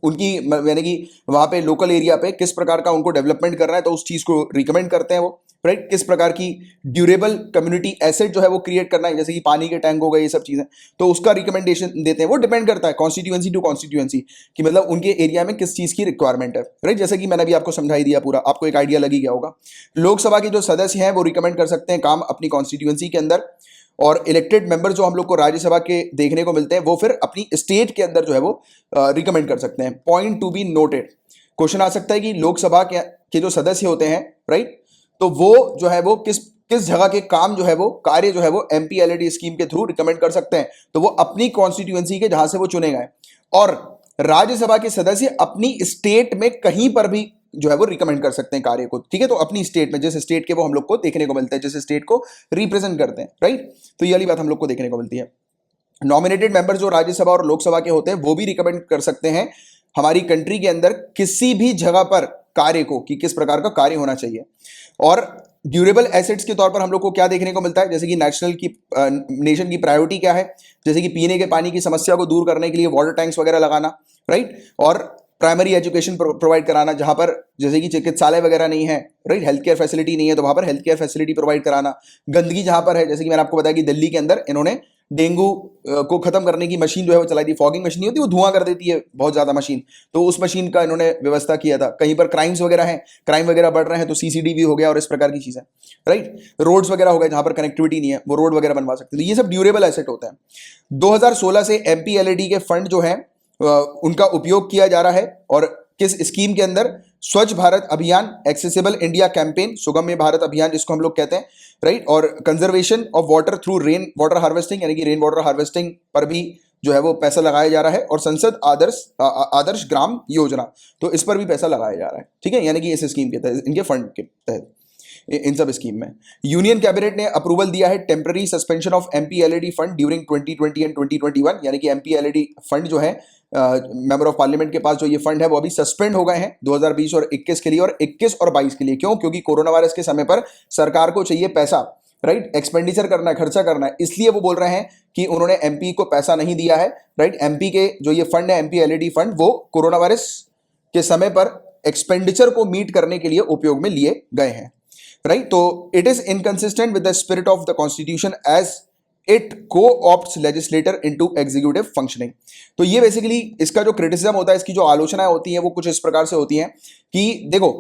उनकी यानी कि वहां पे लोकल एरिया पे किस प्रकार का उनको डेवलपमेंट करना है, तो उस चीज को रिकमेंड करते हैं वो, राइट। किस प्रकार की ड्यूरेबल कम्युनिटी एसेट जो है वो क्रिएट करना है, जैसे कि पानी के टैंक हो गए, ये सब चीजें, तो उसका रिकमेंडेशन देते हैं। वो डिपेंड करता है कॉन्स्टिट्यूएंसी टू कॉन्स्टिट्यूएंसी कि मतलब उनके एरिया में किस चीज की रिक्वायरमेंट है, राइट। जैसे कि मैंने अभी आपको समझाई दिया पूरा, आपको एक आइडिया लग ही गया होगा। लोकसभा के जो सदस्य हैं वो रिकमेंड कर सकते हैं काम अपनी कॉन्स्टिट्यूएंसी के अंदर, और इलेक्टेड मेंबर जो हम लोग को राज्यसभा के देखने को मिलते हैं, वो फिर अपनी स्टेट के अंदर जो है वो रिकमेंड कर सकते हैं। Point to be noted, question आ सकता है कि लोकसभा के जो सदस्य होते हैं, राइट, तो वो जो है वो किस किस जगह के काम जो है वो कार्य जो है वो एमपीएलएडी स्कीम के थ्रू रिकमेंड कर सकते हैं, तो वो अपनी कॉन्स्टिट्यूएंसी के जहां से वो चुने गए। और राज्यसभा के सदस्य अपनी स्टेट में कहीं पर भी जो है वो रिकमेंड कर सकते हैं कार्य को, ठीक है। तो अपनी स्टेट में, जिस स्टेट के वो हम लोग को देखने को मिलते हैं, जिस स्टेट को रिप्रेजेंट करते हैं, राइट। तो ये वाली बात हम लोग को देखने को मिलती है। नॉमिनेटेड मेंबर जो राज्यसभा और लोकसभा के होते हैं, वो भी रिकमेंड कर सकते हैं हमारी कंट्री के अंदर किसी भी जगह पर कार्य को, कि किस प्रकार का कार्य होना चाहिए। और ड्यूरेबल एसेट्स के तौर पर हम लोग को क्या देखने को मिलता है, जैसे कि नेशन की प्रायोरिटी क्या है, जैसे कि पीने के पानी की समस्या को दूर करने के लिए वाटर टैंक्स वगैरह लगाना, राइट। और प्राइमरी एजुकेशन प्रोवाइड कराना, जहां पर जैसे कि चिकित्सालय वगैरह नहीं है, राइट, हेल्थ केयर फैसिलिटी नहीं है, तो वहां पर हेल्थ केयर फैसिलिटी प्रोवाइड कराना। गंदगी जहां पर है, जैसे कि मैंने आपको बताया कि दिल्ली के अंदर इन्होंने डेंगू को खत्म करने की मशीन जो है वो चलाई थी। फॉगिंग मशीन नहीं होती, वो धुआं कर देती है बहुत ज्यादा मशीन, तो उस मशीन का इन्होंने व्यवस्था किया था। कहीं पर क्राइम्स वगैरह हैं, क्राइम वगैरह बढ़ रहे हैं, तो सीसीटीवी हो गया और इस प्रकार की चीजें, राइट। रोड्स वगैरह हो गए, जहां पर कनेक्टिविटी नहीं है, वो रोड वगैरह बनवा सकते हैं। तो ये सब ड्यूरेबल एसेट होते हैं। 2016 से एमपीएलएडी के फंड जो है उनका उपयोग किया जा रहा है। और किस स्कीम के अंदर? स्वच्छ भारत अभियान, एक्सेसिबल इंडिया कैंपेन, सुगम्य भारत अभियान जिसको हम लोग कहते हैं, राइट। और conservation of water through rain water harvesting, यानी कि रेन वाटर हार्वेस्टिंग पर भी जो है वो पैसा लगाया जा रहा है। और संसद आदर्श ग्राम योजना, तो इस पर भी पैसा लगाया जा रहा है, ठीक है, यानी कि इस स्कीम के तहत, इनके फंड के तहत, इन सब स्कीम में। यूनियन कैबिनेट ने अप्रूवल दिया है temporary suspension of MPLAD fund during 2020 and 2021, यानी कि एमपीएलएडी फंड जो है मेंबर ऑफ पार्लियामेंट के पास जो ये फंड है वो अभी सस्पेंड हो गए हैं 2020 और 21 के लिए, और 21 और 22 के लिए। क्यों? क्योंकि कोरोना वायरस के समय पर सरकार को चाहिए पैसा, राइट, एक्सपेंडिचर करना है, खर्चा करना है, इसलिए वो बोल रहे हैं कि उन्होंने एमपी को पैसा नहीं दिया है, राइट। एमपी के जो ये फंड है एमपीएलएडी फंड, वो कोरोना वायरस के समय पर एक्सपेंडिचर को मीट करने के लिए उपयोग में लिए गए हैं, राइट। तो it is inconsistent with the spirit of the constitution as it co-opts legislator into executive functioning. तो ये बेसिकली इसका जो क्रिटिसिज्म होता है, इसकी जो आलोचनाएं होती हैं, वो कुछ इस प्रकार से होती हैं कि देखो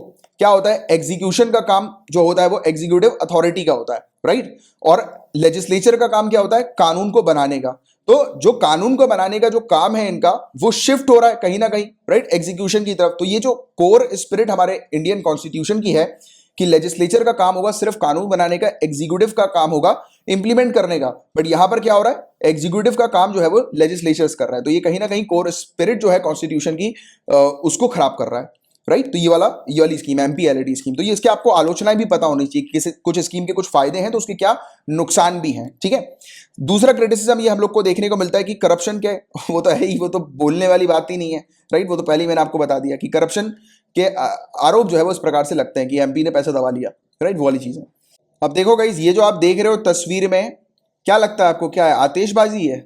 क्या होता है, एग्जीक्यूशन का काम जो होता है वो एग्जीक्यूटिव अथॉरिटी का होता है, राइट। और लेजिस्लेचर का काम क्या होता है? कानून को बनाने का। तो जो कानून को बनाने का जो काम है इनका, वो शिफ्ट हो रहा है कहीं ना कहीं, राइट, एग्जीक्यूशन की तरफ। तो ये जो कोर स्पिरिट हमारे इंडियन कॉन्स्टिट्यूशन की है कि लेजिस्लेचर का काम होगा सिर्फ कानून बनाने का, एग्जीक्यूटिव का काम होगा इंप्लीमेंट करने का, बट यहां पर क्या हो रहा है, एग्जीक्यूटिव का काम जो है वो लेजिस्लेचर्स कर रहा है। तो ये कहीं ना कहीं कोर स्पिरिट जो है कॉन्स्टिट्यूशन की उसको खराब कर रहा है, राइट। तो ये वाली स्कीम MPLAD स्कीम, तो ये इसके आपको आलोचनाएं भी पता होनी चाहिए कि कुछ स्कीम के कुछ फायदे हैं तो उसके क्या नुकसान भी हैं, ठीक है। दूसरा क्रिटिसिज्म ये हम लोग को देखने को मिलता है कि करप्शन क्या है वो तो है ही, वो तो बोलने वाली बात ही नहीं है, राइट। वो तो पहले ही मैंने आपको बता दिया कि करप्शन के आरोप जो है वो इस प्रकार से लगते हैं कि MP ने पैसा दबा लिया, राइट, वो वाली चीजें। अब देखो गाइज, ये जो आप देख रहे हो तस्वीर में, क्या लगता है आपको, क्या है, आतिशबाजी है?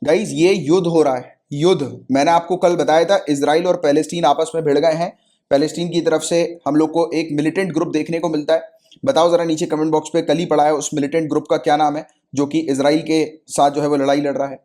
गाइज ये युद्ध हो रहा है, युद्ध। मैंने आपको कल बताया था इजराइल और पैलेस्टीन आपस में भिड़ गए हैं। पैलेस्टीन की तरफ से हम लोग को एक मिलिटेंट ग्रुप देखने को मिलता है। बताओ जरा नीचे कमेंट बॉक्स पे, कल ही पढ़ा है, उस मिलिटेंट ग्रुप का क्या नाम है जो कि इजराइल के साथ जो है वो लड़ाई लड़ रहा है।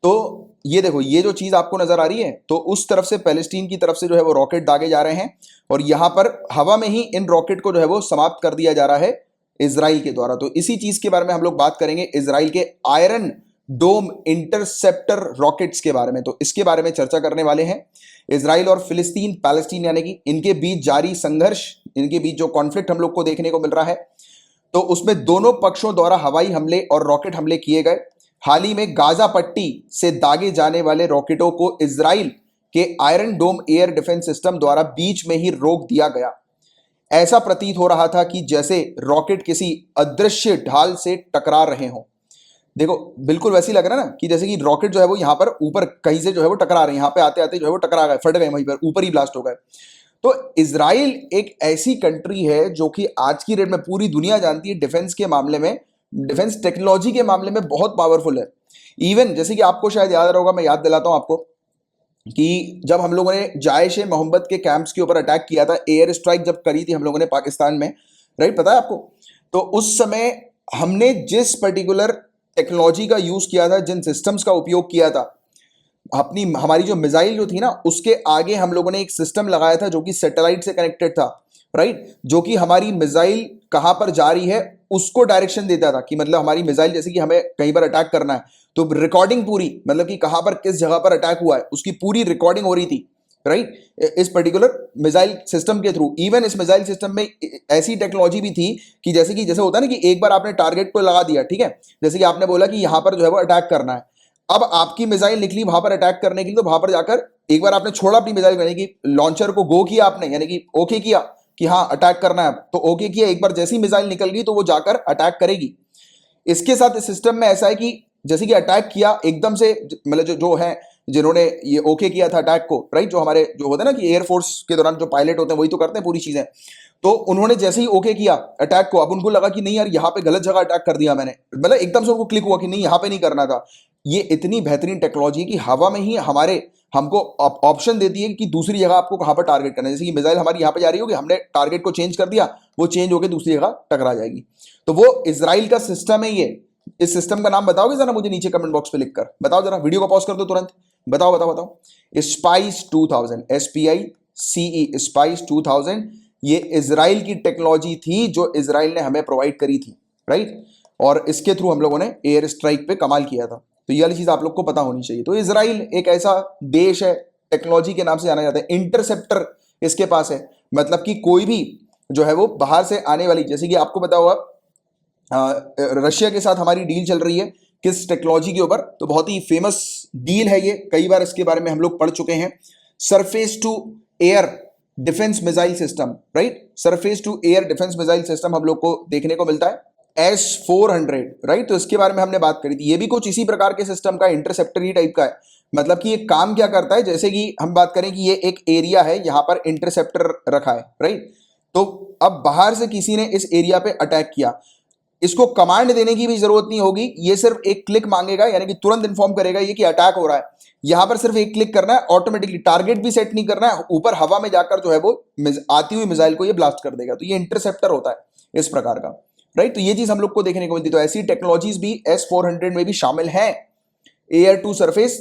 तो ये देखो, ये जो चीज आपको नजर आ रही है, तो उस तरफ से पैलेस्टीन की तरफ से जो है वो रॉकेट दागे जा रहे हैं और यहां पर हवा में ही इन रॉकेट को जो है वो समाप्त कर दिया जा रहा है इजराइल के द्वारा। तो इसी चीज के बारे में हम लोग बात करेंगे, इजराइल के आयरन डोम इंटरसेप्टर रॉकेट्स के बारे में। तो इसके बारे में चर्चा करने वाले हैं। इजराइल और फिलिस्तीन, पैलेस्टीन यानी कि इनके बीच जारी संघर्ष, इनके बीच जो कॉन्फ्लिक्ट हम लोग को देखने को मिल रहा है, तो उसमें दोनों पक्षों द्वारा हवाई हमले और रॉकेट हमले किए गए। हाल ही में गाजा पट्टी से दागे जाने वाले रॉकेटों को इजराइल के आयरन डोम एयर डिफेंस सिस्टम द्वारा बीच में ही रोक दिया गया। ऐसा प्रतीत हो रहा था कि जैसे रॉकेट किसी अदृश्य ढाल से टकरा रहे हों। देखो बिल्कुल वैसे ही लग रहा है ना कि जैसे कि रॉकेट जो है वो यहाँ पर ऊपर कहीं से जो है वो टकरा रहे हैं, यहाँ पे आते आते जो है वो टकरा गए, फट गए, वहीं पर ऊपर ही ब्लास्ट हो गए। तो इजराइल एक ऐसी कंट्री है जो कि आज की डेट में पूरी दुनिया जानती है डिफेंस के मामले में, डिफेंस टेक्नोलॉजी के मामले में बहुत पावरफुल है। इवन जैसे कि आपको शायद याद रहा होगा, मैं याद दिलाता हूं आपको कि जब हम लोगों ने जायश ए मोहम्मद के कैंप्स के ऊपर अटैक किया था, एयर स्ट्राइक जब करी थी हम लोगों ने पाकिस्तान में, राइट, पता है आपको? तो उस समय हमने जिस पर्टिकुलर टेक्नोलॉजी का यूज किया था, जिन सिस्टम्स का उपयोग किया था, हमारी जो मिसाइल जो थी ना, उसके आगे हम लोगों ने एक सिस्टम लगाया था जो कि सैटेलाइट से कनेक्टेड था, राइट, जो कि हमारी मिसाइल कहां पर जा रही है उसको डायरेक्शन देता था। कि मतलब हमारी मिसाइल जैसे कि हमें कहीं पर अटैक करना है तो रिकॉर्डिंग पूरी, मतलब कि कहां पर किस जगह पर अटैक हुआ है उसकी पूरी रिकॉर्डिंग हो रही थी, राइट, इस पर्टिकुलर मिसाइल सिस्टम के थ्रू। इवन इस मिसाइल सिस्टम में ऐसी टेक्नोलॉजी भी थी कि जैसे होता है ना कि एक बार आपने टारगेट को लगा दिया, ठीक है, जैसे कि आपने बोला कि यहां पर जो है वो अटैक करना है, अब आपकी मिसाइल निकली वहां पर अटैक करने के लिए, तो वहां पर जाकर एक बार आपने छोड़ा अपनी मिसाइल, यानी कि लॉन्चर को गो किया आपने, यानी कि ओके किया कि हाँ अटैक करना है, तो ओके किया, एक बार जैसी मिसाइल निकल गई तो वो जाकर अटैक करेगी। इसके साथ इस सिस्टम में ऐसा है कि जैसे कि अटैक किया एकदम से, मतलब जो है जिन्होंने ये ओके किया था अटैक को, राइट, जो हमारे जो होते हैं ना कि एयरफोर्स के दौरान जो पायलट होते हैं वही तो करते हैं पूरी चीजें, तो उन्होंने जैसे ही ओके किया अटैक को, अब उनको लगा कि नहीं यार यहाँ पे गलत जगह अटैक कर दिया मैंने, मतलब एकदम से उनको क्लिक हुआ कि नहीं यहाँ पे नहीं करना था। ये इतनी बेहतरीन टेक्नोलॉजी है कि हवा में ही हमको ऑप्शन देती है कि दूसरी जगह आपको कहां पर टारगेट करना है। जैसे कि मिसाइल हमारी यहां पर जा रही होगी, हमने टारगेट को चेंज कर दिया, वो चेंज होकर दूसरी जगह टकरा जाएगी। तो वो इजराइल का सिस्टम है ये। इस सिस्टम का नाम बताओगे जरा मुझे नीचे कमेंट बॉक्स पे लिखकर बताओ, जरा वीडियो को पॉज कर दो तुरंत, बताओ बताओ बताओ। स्पाइस 2000, SPICE, स्पाइस 2000, ये इजराइल की टेक्नोलॉजी थी जो इजराइल ने हमें प्रोवाइड करी थी, राइट, और इसके थ्रू हम लोगों ने एयर स्ट्राइक पे कमाल किया था। तो ये वाली चीज आप लोग को पता होनी चाहिए। तो इजराइल एक ऐसा देश है, टेक्नोलॉजी के नाम से जाना जाता है, इंटरसेप्टर इसके पास है, मतलब कि कोई भी जो है वो बाहर से आने वाली, जैसे कि आपको पता होगा रशिया के साथ हमारी डील चल रही है किस टेक्नोलॉजी के ऊपर, तो बहुत ही फेमस डील है ये, कई बार इसके बारे में हम लोग पढ़ चुके हैं। Surface to air defence missile system, right, surface to air defence missile system हम लोग को देखने को मिलता है, S-400, राइट। तो इसके बारे में हमने बात करी थी, ये भी कुछ इसी प्रकार के सिस्टम का इंटरसेप्टरी टाइप का है। मतलब कि ये काम क्या करता है, जैसे कि हम बात करें कि ये एक एरिया है, यहां पर इंटरसेप्टर रखा है, राइट, तो अब बाहर से किसी ने इस एरिया पे अटैक किया, इसको कमांड देने की भी जरूरत नहीं होगी, ये सिर्फ एक क्लिक मांगेगा, यानी कि तुरंत इन्फॉर्म करेगा ये कि अटैक हो रहा है। यहां पर सिर्फ एक क्लिक करना है, ऑटोमेटिकली टारगेट भी सेट नहीं करना है, ऊपर हवा में जाकर जो है वो आती हुई मिसाइल को ये ब्लास्ट कर देगा। तो ये इंटरसेप्टर होता है इस प्रकार का, राइट। तो ये चीज हम लोग को देखने को मिलती है। तो ऐसी टेक्नोलॉजीज भी S-400 में भी शामिल है। Air to surface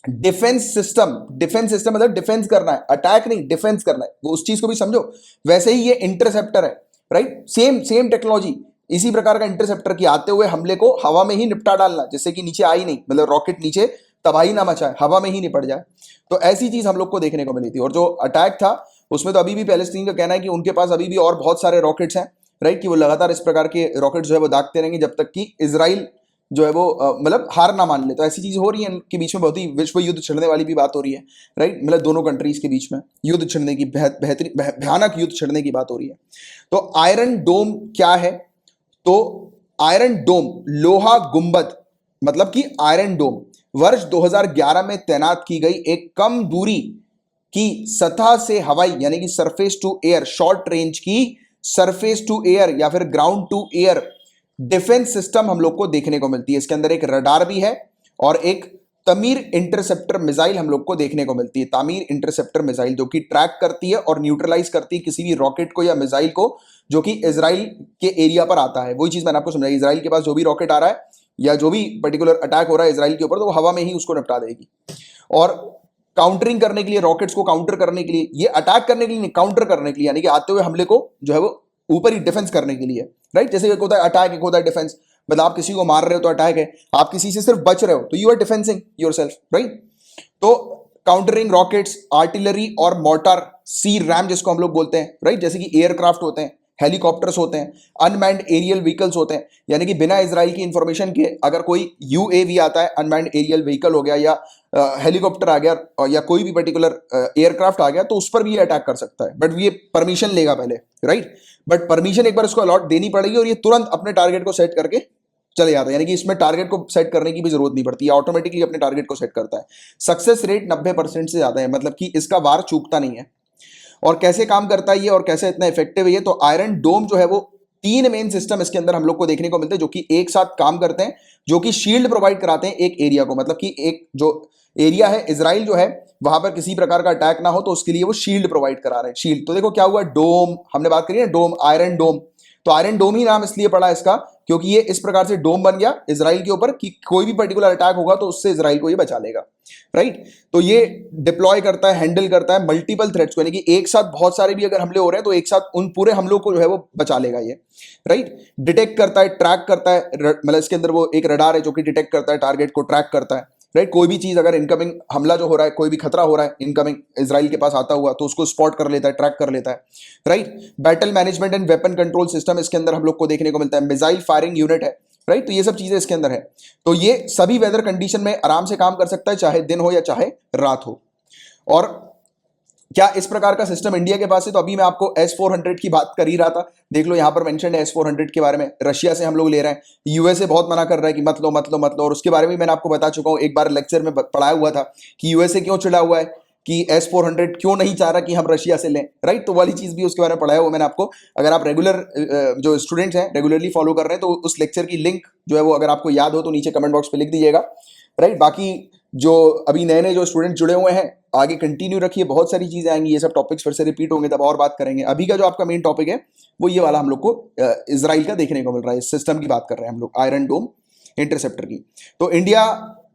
defence system, defence system मतलब डिफेंस करना है, अटैक नहीं, डिफेंस करना है, वो उस चीज को भी समझो। वैसे ही ये इंटरसेप्टर है, राइट, सेम टेक्नोलॉजी, इसी प्रकार का इंटरसेप्टर की आते हुए हमले को हवा में ही निपटा डालना, जिससे कि नीचे आई नहीं, मतलब रॉकेट नीचे तबाही ना मचाए, हवा में ही निपट जाए। तो ऐसी चीज हम लोग को देखने को मिली थी। और जो अटैक था उसमें तो अभी भी पैलेस्टीन का कहना है कि उनके पास अभी भी और बहुत सारे रॉकेट्स हैं, राइट, कि वो लगातार इस प्रकार के रॉकेट जो है वो दागते रहेंगे जब तक कि इजराइल जो है वो मतलब हार ना मान ले। तो ऐसी चीज हो रही है इनके बीच में, बहुत ही विश्व युद्ध छिड़ने वाली भी बात हो रही है, राइट। मतलब दोनों कंट्रीज के बीच में युद्ध छिड़ने की, बेहतरीन भयानक युद्ध छिड़ने की बात हो रही है। तो आयरन डोम क्या है? तो आयरन डोम लोहा गुंबद, मतलब कि आयरन डोम वर्ष 2011 में तैनात की गई एक कम दूरी की सतह से हवाई यानी कि surface to air, short range की सरफेस टू एयर या फिर ground to air defence system हम लोग को देखने को मिलती है। इसके अंदर एक रडार भी है और एक तमीर इंटरसेप्टर मिसाइल हम लोग को देखने को मिलती है। तामीर इंटरसेप्टर मिसाइल जो कि ट्रैक करती है और न्यूट्रलाइज करती है किसी भी रॉकेट को या मिसाइल को जो कि इजराइल के एरिया पर आता है। वही चीज मैंने आपको समझाई, इजराइल के पास जो भी रॉकेट आ रहा है या जो भी पर्टिकुलर अटैक हो रहा है इजराइल के ऊपर, तो वो हवा में ही उसको निपटा देगी। और काउंटरिंग करने के लिए, रॉकेट्स को काउंटर करने के लिए, ये अटैक करने के लिए नहीं, काउंटर करने के लिए, यानी कि आते हुए हमले को जो है वो ऊपर ही डिफेंस करने के लिए, राइट। जैसे एक होता है अटैक, एक होता है डिफेंस। मतलब आप किसी को मार रहे हो तो अटैक है, आप किसी से सिर्फ बच रहे हो तो you are defending yourself, right. तो काउंटरिंग रॉकेट्स, आर्टिलरी और मोर्टार, सी रैम जिसको हम लोग बोलते हैं, राइट। जैसे कि एयरक्राफ्ट होते हैं, हेलीकॉप्टर्स होते हैं, अनमैन्ड एरियल व्हीकल्स होते हैं, यानी कि बिना इजराइल की इंफॉर्मेशन के अगर कोई यूएवी आता है, अनमैन्ड एरियल व्हीकल हो गया या हेलीकॉप्टर आ गया या कोई भी पर्टिकुलर एयरक्राफ्ट आ गया, तो उस पर भी ये अटैक कर सकता है। बट ये परमिशन लेगा पहले, राइट। बट परमिशन एक बार उसको अलॉट देनी पड़ेगी और ये तुरंत अपने टारगेट को सेट करके चले जाता है, यानी कि इसमें टारगेट को सेट करने की भी जरूरत नहीं पड़ती, ऑटोमेटिकली अपने टारगेट को सेट करता है। सक्सेस रेट 90% से ज्यादा है, मतलब कि इसका वार चूकता नहीं है। और कैसे काम करता है ये और कैसे इतना इफेक्टिव है ये? तो आयरन डोम जो है वो 3 मेन सिस्टम इसके अंदर हम लोग को देखने को मिलते हैं जो कि एक साथ काम करते हैं, जो कि शील्ड प्रोवाइड कराते हैं एक एरिया को। मतलब कि एक जो एरिया है इजराइल जो है वहां पर किसी प्रकार का अटैक ना हो, तो उसके लिए वो शील्ड प्रोवाइड करा रहे हैं। शील्ड, तो देखो क्या हुआ, डोम हमने बात करी है, डोम, आयरन डोम। तो आयरन डोम ही नाम इसलिए पड़ा इसका क्योंकि ये इस प्रकार से डोम बन गया इजराइल के ऊपर कि कोई भी पर्टिकुलर अटैक होगा तो उससे इजराइल को ये बचा लेगा, राइट। तो ये डिप्लॉय करता है, हैंडल करता है मल्टीपल थ्रेट्स को, यानी कि एक साथ बहुत सारे भी अगर हमले हो रहे हैं तो एक साथ उन पूरे हमलों को जो है वो बचा लेगा ये, राइट। डिटेक्ट करता है, ट्रैक करता है, मतलब इसके अंदर वो एक रडार है जो कि डिटेक्ट करता है, टारगेट को ट्रैक करता है, राइट। कोई भी चीज अगर इनकमिंग हमला जो हो रहा है, कोई भी खतरा हो रहा है इनकमिंग इजराइल के पास आता हुआ, तो उसको स्पॉट कर लेता है, ट्रैक कर लेता है, right. Battle management and weapon control system इसके अंदर हम लोग को देखने को मिलता है, मिसाइल फायरिंग यूनिट है, राइट। तो ये सब चीजें इसके अंदर है। तो ये सभी वेदर कंडीशन में आराम से काम कर सकता है, चाहे दिन हो या चाहे रात हो। और क्या इस प्रकार का सिस्टम इंडिया के पास है? तो अभी मैं आपको S-400 की बात कर ही रहा था, देख लो यहां पर मेंशन है S-400 के बारे में। रशिया से हम लोग ले रहे हैं, यूएसए बहुत मना कर रहा है कि मत लो मत लो मत लो, और उसके बारे में मैंने आपको बता चुका हूं, एक बार लेक्चर में पढ़ाया हुआ था कि यूएसए क्यों चिढ़ा हुआ है, कि S-400 क्यों नहीं चाह रहा कि हम रशिया से लें, राइट। तो वाली चीज भी उसके बारे में पढ़ाया हुआ मैंने आपको। अगर आप रेगुलर जो स्टूडेंट्स हैं रेगुलरली फॉलो कर रहे हैं तो उस लेक्चर की लिंक जो है वो अगर आपको याद हो तो नीचे कमेंट बॉक्स पे लिख दीजिएगा, राइट। बाकी जो अभी नए नए जो स्टूडेंट जुड़े हुए हैं आगे कंटिन्यू रखिए, बहुत सारी चीजें आएंगी, ये सब टॉपिक्स फिर से रिपीट होंगे, तब और बात करेंगे। अभी का जो आपका मेन टॉपिक है वो ये वाला हम लोग को इजराइल का देखने को मिल रहा है, इस सिस्टम की बात कर रहे हैं हम लोग, आयरन डोम इंटरसेप्टर की। तो इंडिया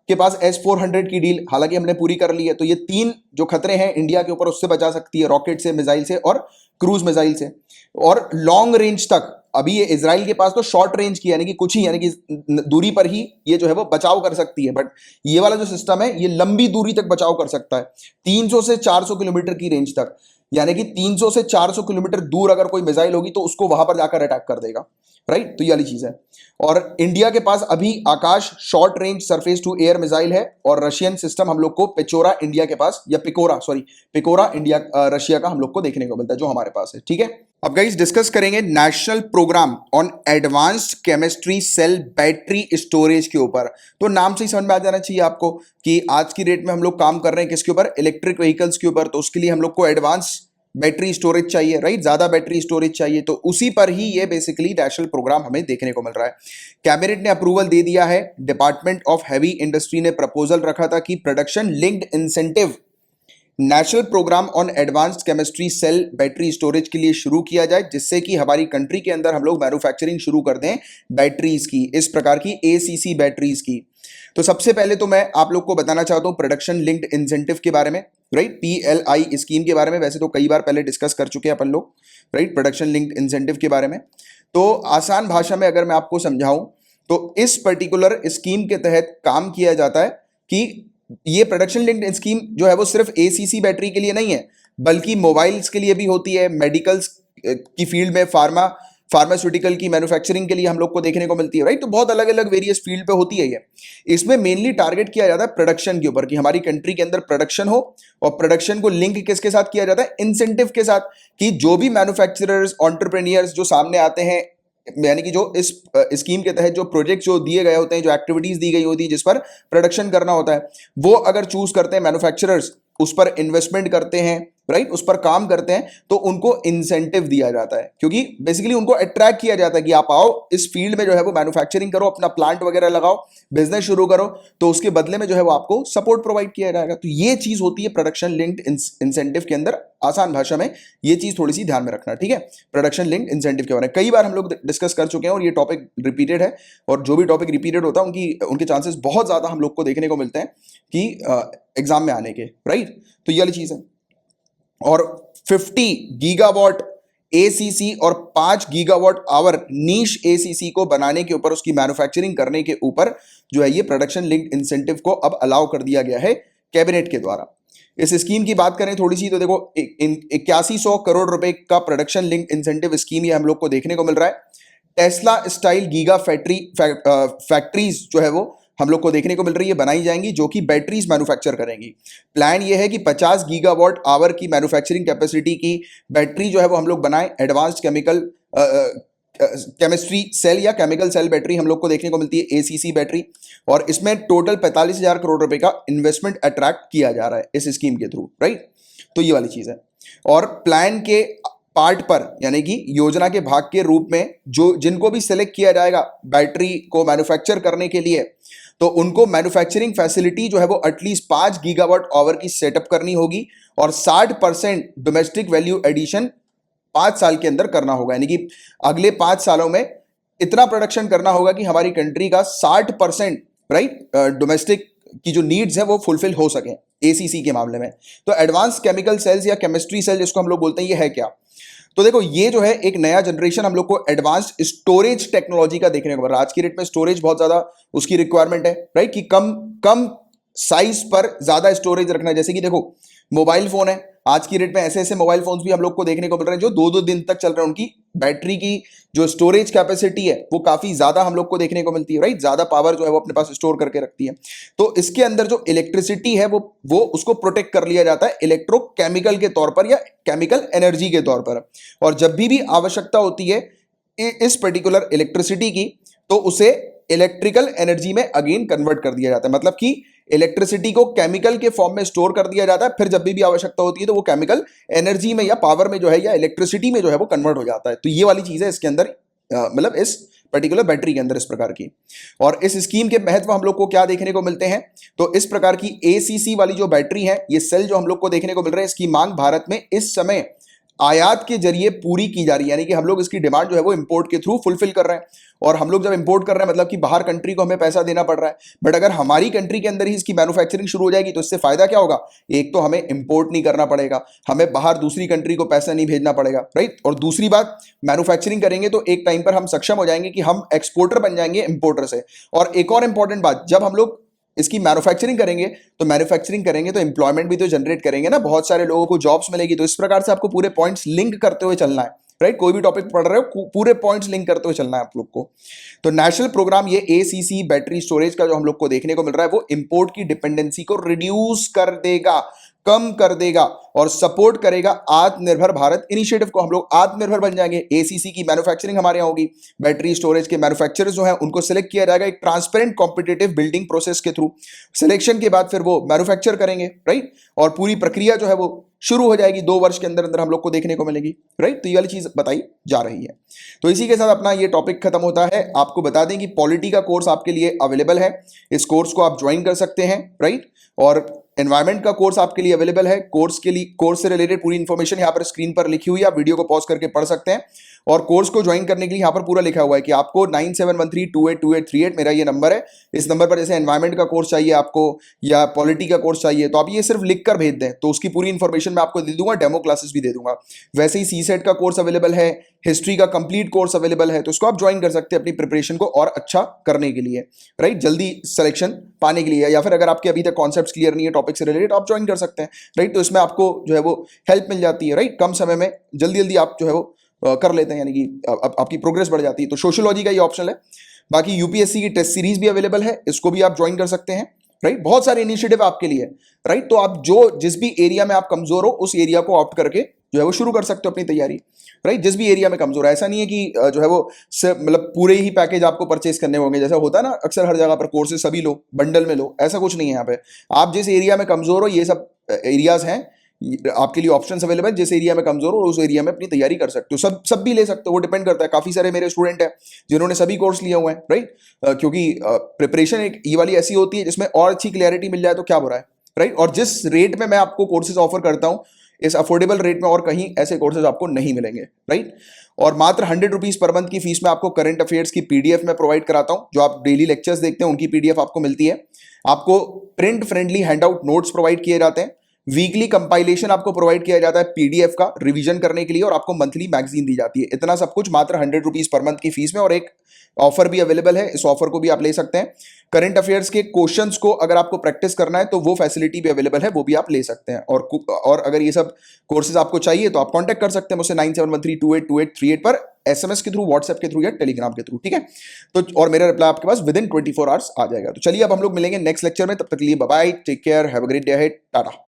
के पास S-400 की डील हालांकि हमने पूरी कर ली है। तो ये 3 जो खतरे हैं इंडिया के ऊपर उससे बचा सकती है, रॉकेट से, मिसाइल से और क्रूज मिसाइल से। और लॉन्ग रेंज तक अभी ये इजराइल के पास तो शॉर्ट रेंज की यानी कि कुछ ही, यानी कि दूरी पर ही ये जो है वो बचाव कर सकती है, बट ये वाला जो सिस्टम है ये लंबी दूरी तक बचाव कर सकता है, 300 से 400 किलोमीटर की रेंज तक। यानी कि 300 से 400 किलोमीटर दूर अगर कोई मिसाइल होगी तो उसको वहां पर जाकर अटैक कर देगा, राइट। तो ये वाली चीज है। और इंडिया के पास अभी Akash short range surface to air missile है, और रशियन सिस्टम हम लोग को पिकोरा इंडिया के पास, या पिकोरा इंडिया रशिया का हम लोग को देखने को मिलता है जो हमारे पास है, ठीक है। अब गाइस डिस्कस करेंगे national programme on advanced chemistry cell battery storage के ऊपर। तो नाम से ही समझ में आ जाना चाहिए आपको कि आज की डेट में हम लोग काम कर रहे हैं किसके ऊपर, इलेक्ट्रिक व्हीकल्स के ऊपर। तो उसके लिए हम लोग को एडवांस बैटरी स्टोरेज चाहिए, राइट, ज्यादा बैटरी स्टोरेज चाहिए। तो उसी पर ही ये बेसिकली नेशनल प्रोग्राम हमें देखने को मिल रहा है। कैबिनेट ने अप्रूवल दे दिया है, डिपार्टमेंट ऑफ हैवी इंडस्ट्री ने प्रपोजल रखा था कि production linked incentive national programme on advanced chemistry cell battery storage के लिए शुरू किया जाए, जिससे कि हमारी कंट्री के अंदर हम लोग मैन्युफैक्चरिंग शुरू कर दें बैटरीज की, इस प्रकार की ACC बैटरीज की। तो सबसे पहले तो मैं आप लोग को बताना चाहता हूं प्रोडक्शन लिंक्ड इंसेंटिव के बारे में, राइट, PLI स्कीम के बारे में। वैसे तो कई बार पहले डिस्कस कर चुके हैं अपन लोग, राइट, प्रोडक्शन लिंक्ड इंसेंटिव के बारे में। तो आसान भाषा में अगर मैं आपको समझाऊं तो इस पर्टिकुलर स्कीम के तहत काम किया जाता है कि ये प्रोडक्शन लिंक्ड स्कीम जो है वो सिर्फ ACC बैटरी के लिए नहीं है, बल्कि मोबाइल्स के लिए भी होती है, मेडिकल्स की फील्ड में, फार्मा फार्मास्यूटिकल की मैन्युफैक्चरिंग के लिए हम लोग को देखने को मिलती है, राइट। तो बहुत अलग अलग वेरियस फील्ड पे होती है ये। इसमें मेनली टारगेट किया जाता है प्रोडक्शन के ऊपर, कि हमारी कंट्री के अंदर प्रोडक्शन हो, और प्रोडक्शन को लिंक किसके साथ किया जाता है, इंसेंटिव के साथ, कि जो भी मैन्युफैक्चरर्स एंटरप्रेन्योर्स जो सामने आते हैं, यानी कि जो इस स्कीम के तहत जो प्रोजेक्ट जो दिए गए होते हैं, जो एक्टिविटीज दी गई होती है जिस पर प्रोडक्शन करना होता है, वो अगर चूज करते हैं मैन्युफैक्चरर्स, उस पर इन्वेस्टमेंट करते हैं, राइट, उस पर काम करते हैं, तो उनको इंसेंटिव दिया जाता है, क्योंकि बेसिकली उनको अट्रैक्ट किया जाता है कि आप आओ इस फील्ड में जो है वो मैन्युफैक्चरिंग करो, अपना प्लांट वगैरह लगाओ, बिजनेस शुरू करो, तो उसके बदले में जो है वो आपको सपोर्ट प्रोवाइड किया जाएगा। तो ये चीज होती है प्रोडक्शन लिंक्ड इंसेंटिव के अंदर। आसान भाषा में ये चीज थोड़ी सी ध्यान में रखना, ठीक है। प्रोडक्शन लिंक्ड इंसेंटिव के बारे में कई बार हम लोग डिस्कस कर चुके हैं, और ये टॉपिक रिपीटेड है, और जो भी टॉपिक रिपीटेड होता है उनके चांसेस बहुत ज्यादा हम लोग को देखने को मिलते हैं कि एग्जाम में आने के, राइट। तो ये वाली चीज है। और 50 गीगावाट एसीसी और 5 गीगावाट आवर नीश एसीसी को बनाने के ऊपर, उसकी मैन्युफैक्चरिंग करने के ऊपर जो है ये प्रोडक्शन लिंक्ड इंसेंटिव को अब अलाउ कर दिया गया है कैबिनेट के द्वारा। इस स्कीम की बात करें थोड़ी सी, तो देखो 8100 करोड़ रुपए का प्रोडक्शन लिंक्ड इंसेंटिव स्कीम ये हम लोग को देखने को मिल रहा है। टेस्ला स्टाइल गीगा फैक्ट्रीज जो है वो हम लोग को देखने को मिल रही है, बनाई जाएंगी, जो कि बैटरीज मैन्युफैक्चर करेंगी। प्लान ये है कि 50 गीगावाट आवर की मैन्युफैक्चरिंग कैपेसिटी की बैटरी जो है वो हम लोग बनाएं। एडवांस्ड केमिस्ट्री सेल या केमिकल सेल बैटरी हम लोग को देखने को मिलती है, एसीसी बैटरी, और इसमें टोटल 45,000 करोड़ रुपए का इन्वेस्टमेंट अट्रैक्ट किया जा रहा है इस स्कीम के थ्रू, राइट। तो ये वाली चीज है। और प्लान के पार्ट पर, यानी कि योजना के भाग के रूप में, जो जिनको भी सिलेक्ट किया जाएगा बैटरी को मैन्युफैक्चर करने के लिए, तो उनको मैन्युफैक्चरिंग फैसिलिटी जो है वो एटलीस्ट 5 गीगावाट आवर की सेटअप करनी होगी, और 60% डोमेस्टिक वैल्यू एडिशन 5 साल के अंदर करना होगा। यानी कि अगले 5 सालों में इतना प्रोडक्शन करना होगा कि हमारी कंट्री का 60%, राइट, डोमेस्टिक की जो नीड्स है वो फुलफिल हो सके एसीसी के मामले में। तो एडवांस केमिकल सेल्स या केमिस्ट्री सेल जिसको हम लोग बोलते हैं, ये है क्या? तो देखो ये जो है एक नया जनरेशन हम लोग को एडवांस्ड स्टोरेज टेक्नोलॉजी का देखने को मिल रहा है। आज की डेट में स्टोरेज बहुत ज्यादा उसकी रिक्वायरमेंट है, राइट, कि कम कम साइज पर ज्यादा स्टोरेज रखना है। जैसे कि देखो मोबाइल फोन है, आज की डेट में ऐसे ऐसे मोबाइल फोन्स भी हम लोग को देखने को मिल रहे हैं जो 2-2 दिन तक चल रहे हैं। उनकी बैटरी की जो स्टोरेज कैपेसिटी है वो काफी ज्यादा हम लोग को देखने को मिलती है, राइट, ज्यादा पावर जो है वो अपने पास स्टोर करके रखती है। तो इसके अंदर जो इलेक्ट्रिसिटी है वो उसको प्रोटेक्ट कर लिया जाता है इलेक्ट्रोकेमिकल के तौर पर या केमिकल एनर्जी के तौर पर। और जब भी आवश्यकता होती है इस पर्टिकुलर इलेक्ट्रिसिटी की, तो उसे इलेक्ट्रिकल एनर्जी में अगेन कन्वर्ट कर दिया जाता है। मतलब कि इलेक्ट्रिसिटी को केमिकल के फॉर्म में स्टोर कर दिया जाता है, फिर जब भी आवश्यकता होती है तो वो केमिकल एनर्जी में या पावर में जो है या इलेक्ट्रिसिटी में जो है वो कन्वर्ट हो जाता है। तो ये वाली चीज है इसके अंदर, मतलब इस पर्टिकुलर बैटरी के अंदर इस प्रकार की। और इस स्कीम के महत्व हम लोग को क्या देखने को मिलते हैं, तो इस प्रकार की एसीसी वाली जो बैटरी है, ये सेल जो हम लोग को देखने को मिल रहे हैं, इसकी मांग भारत में इस समय आयात के जरिए पूरी की जा रही है। यानी कि हम लोग इसकी डिमांड जो है वो इंपोर्ट के थ्रू फुलफिल कर रहे हैं। और हम लोग जब इंपोर्ट कर रहे हैं मतलब कि बाहर कंट्री को हमें पैसा देना पड़ रहा है। बट अगर हमारी कंट्री के अंदर ही इसकी मैन्युफैक्चरिंग शुरू हो जाएगी तो इससे फायदा क्या होगा? एक तो हमें इंपोर्ट नहीं करना पड़ेगा, हमें बाहर दूसरी कंट्री को पैसा नहीं भेजना पड़ेगा, राइट। और दूसरी बात, मैन्युफैक्चरिंग करेंगे तो एक टाइम पर हम सक्षम हो जाएंगे कि हम एक्सपोर्टर बन जाएंगे इंपोर्टर से। और एक और इंपॉर्टेंट बात, जब हम लोग इसकी मैन्युफैक्चरिंग करेंगे तो एम्प्लॉयमेंट भी तो जनरेट करेंगे ना, बहुत सारे लोगों को जॉब्स मिलेगी। तो इस प्रकार से आपको पूरे पॉइंट्स लिंक करते हुए चलना है, राइट। कोई भी टॉपिक पढ़ रहे हो पूरे पॉइंट्स लिंक करते हुए चलना है आप लोग को। तो नेशनल प्रोग्राम ये एसीसी बैटरी स्टोरेज का जो हम लोग को देखने को मिल रहा है वो इंपोर्ट की डिपेंडेंसी को रिड्यूस कर देगा, कम कर देगा, और सपोर्ट करेगा आत्मनिर्भर भारत इनिशिएटिव को। हम लोग आत्मनिर्भर बन जाएंगे, एसीसी की मैन्युफैक्चरिंग हमारे यहाँ होगी, बैटरी स्टोरेज के मैन्युफैक्चरर्स जो हैं उनको सिलेक्ट किया जाएगा एक ट्रांसपेरेंट कॉम्पिटिटिव बिल्डिंग प्रोसेस के थ्रू। सिलेक्शन के बाद फिर वो मैन्युफैक्चर करेंगे, राइट, और पूरी प्रक्रिया जो है वो शुरू हो जाएगी 2 वर्ष के अंदर अंदर हम लोग को देखने को मिलेगी, राइट। तो ये वाली चीज बताई जा रही है। तो इसी के साथ अपना ये टॉपिक खत्म होता है। आपको बता दें कि पॉलिटी का कोर्स आपके लिए अवेलेबल है, इस कोर्स को आप ज्वाइन कर सकते हैं, राइट। और एनवायरमेंट का कोर्स आपके लिए अवेलेबल है। कोर्स से रिलेटेड पूरी इंफॉर्मेशन यहाँ पर स्क्रीन पर लिखी हुई है, आप वीडियो को पॉज करके पढ़ सकते हैं। और कोर्स को ज्वाइन करने के लिए यहाँ पर पूरा लिखा हुआ है कि आपको 9713282838 मेरा ये नंबर है। इस नंबर पर जैसे एनवायरमेंट का कोर्स चाहिए आपको या पॉलिटी का कोर्स चाहिए तो आप ये सिर्फ लिख कर भेज दें, तो उसकी पूरी इंफॉर्मेशन मैं आपको दे दूंगा, डेमो क्लासेस भी दे दूंगा। वैसे ही सीसेट का कोर्स अवेलेबल है, हिस्ट्री का कंप्लीट कोर्स अवेलेबल है, तो इसको आप ज्वाइन कर सकते हैं अपनी प्रिपरेशन को और अच्छा करने के लिए, राइट, जल्दी सिलेक्शन पाने के लिए। या फिर अगर आपके अभी तक कॉन्सेप्ट्स क्लियर नहीं है टॉपिक से रिलेटेड, आप ज्वाइन कर सकते हैं, राइट। तो इसमें आपको जो है वो हेल्प मिल जाती है, राइट, कम समय में जल्दी जल्दी आप जो है वो कर लेते हैं, यानी कि आपकी प्रोग्रेस बढ़ जाती है। तो सोशियोलॉजी का ये ऑप्शन है। बाकी यूपीएससी की टेस्ट सीरीज भी अवेलेबल है, इसको भी आप ज्वाइन कर सकते हैं, राइट। बहुत सारे इनिशिएटिव आपके लिए, राइट। तो आप जिस भी एरिया में आप कमजोर हो उस एरिया को ऑप्ट करके जो है वो शुरू कर सकते हो अपनी तैयारी, राइट। जिस भी एरिया में कमजोर है, ऐसा नहीं है कि जो है वो मतलब पूरे ही पैकेज आपको परचेज करने होंगे, जैसा होता है ना अक्सर हर जगह पर, कोर्सेज सभी लो, बंडल में लो, ऐसा कुछ नहीं है यहाँ पे। आप जिस एरिया में कमजोर हो, ये सब एरियाज हैं आपके लिए, ऑप्शंस अवेलेबल। जिस एरिया में कमजोर हो उस एरिया में अपनी तैयारी कर सकते हो। सब भी ले सकते हो, वो डिपेंड करता है। काफी सारे मेरे स्टूडेंट हैं जिन्होंने सभी कोर्स लिए हुए हैं, राइट। क्योंकि प्रिपरेशन एक ये वाली ऐसी होती है जिसमें और अच्छी क्लैरिटी मिल जाए तो क्या बुरा है, राइट। और जिस रेट में मैं आपको कोर्सेज ऑफर करता हूं, इस अफोर्डेबल रेट में और कहीं ऐसे कोर्सेज आपको नहीं मिलेंगे, राइट। और मात्र 100 रुपीज पर मंथ की फीस में आपको करंट अफेयर्स की पीडीएफ में प्रोवाइड कराता हूं। जो आप डेली लेक्चर्स देखते हैं उनकी पीडीएफ आपको मिलती है। आपको print friendly handout notes provide किए जाते हैं। वीकली कंपाइलेशन आपको प्रोवाइड किया जाता है पीडीएफ का रिवीजन करने के लिए, और आपको मंथली मैगजीन दी जाती है। इतना सब कुछ मात्र 100 रुपीज पर मंथ की फीस में। और एक ऑफर भी अवेलेबल है, इस ऑफर को भी आप ले सकते हैं। करंट अफेयर्स के क्वेश्चंस को अगर आपको प्रैक्टिस करना है तो वो फैसिलिटी भी अवेलेबल है, वो भी आप ले सकते हैं। और अगर ये सब कोर्सेज आपको चाहिए तो आप कांटेक्ट कर सकते हैं मुझसे 9713282838 पर, एसएमएस के थ्रू, व्हाट्सएप के थ्रू या टेलीग्राम के थ्रू, ठीक है। तो और मेरा रिप्लाई आपके पास विद इन 24 आवर्स आ जाएगा। तो चलिए अब हम लोग मिलेंगे नेक्स्ट लेक्चर में, तब तक के लिए bye bye, take care, have a great day ahead, Tata.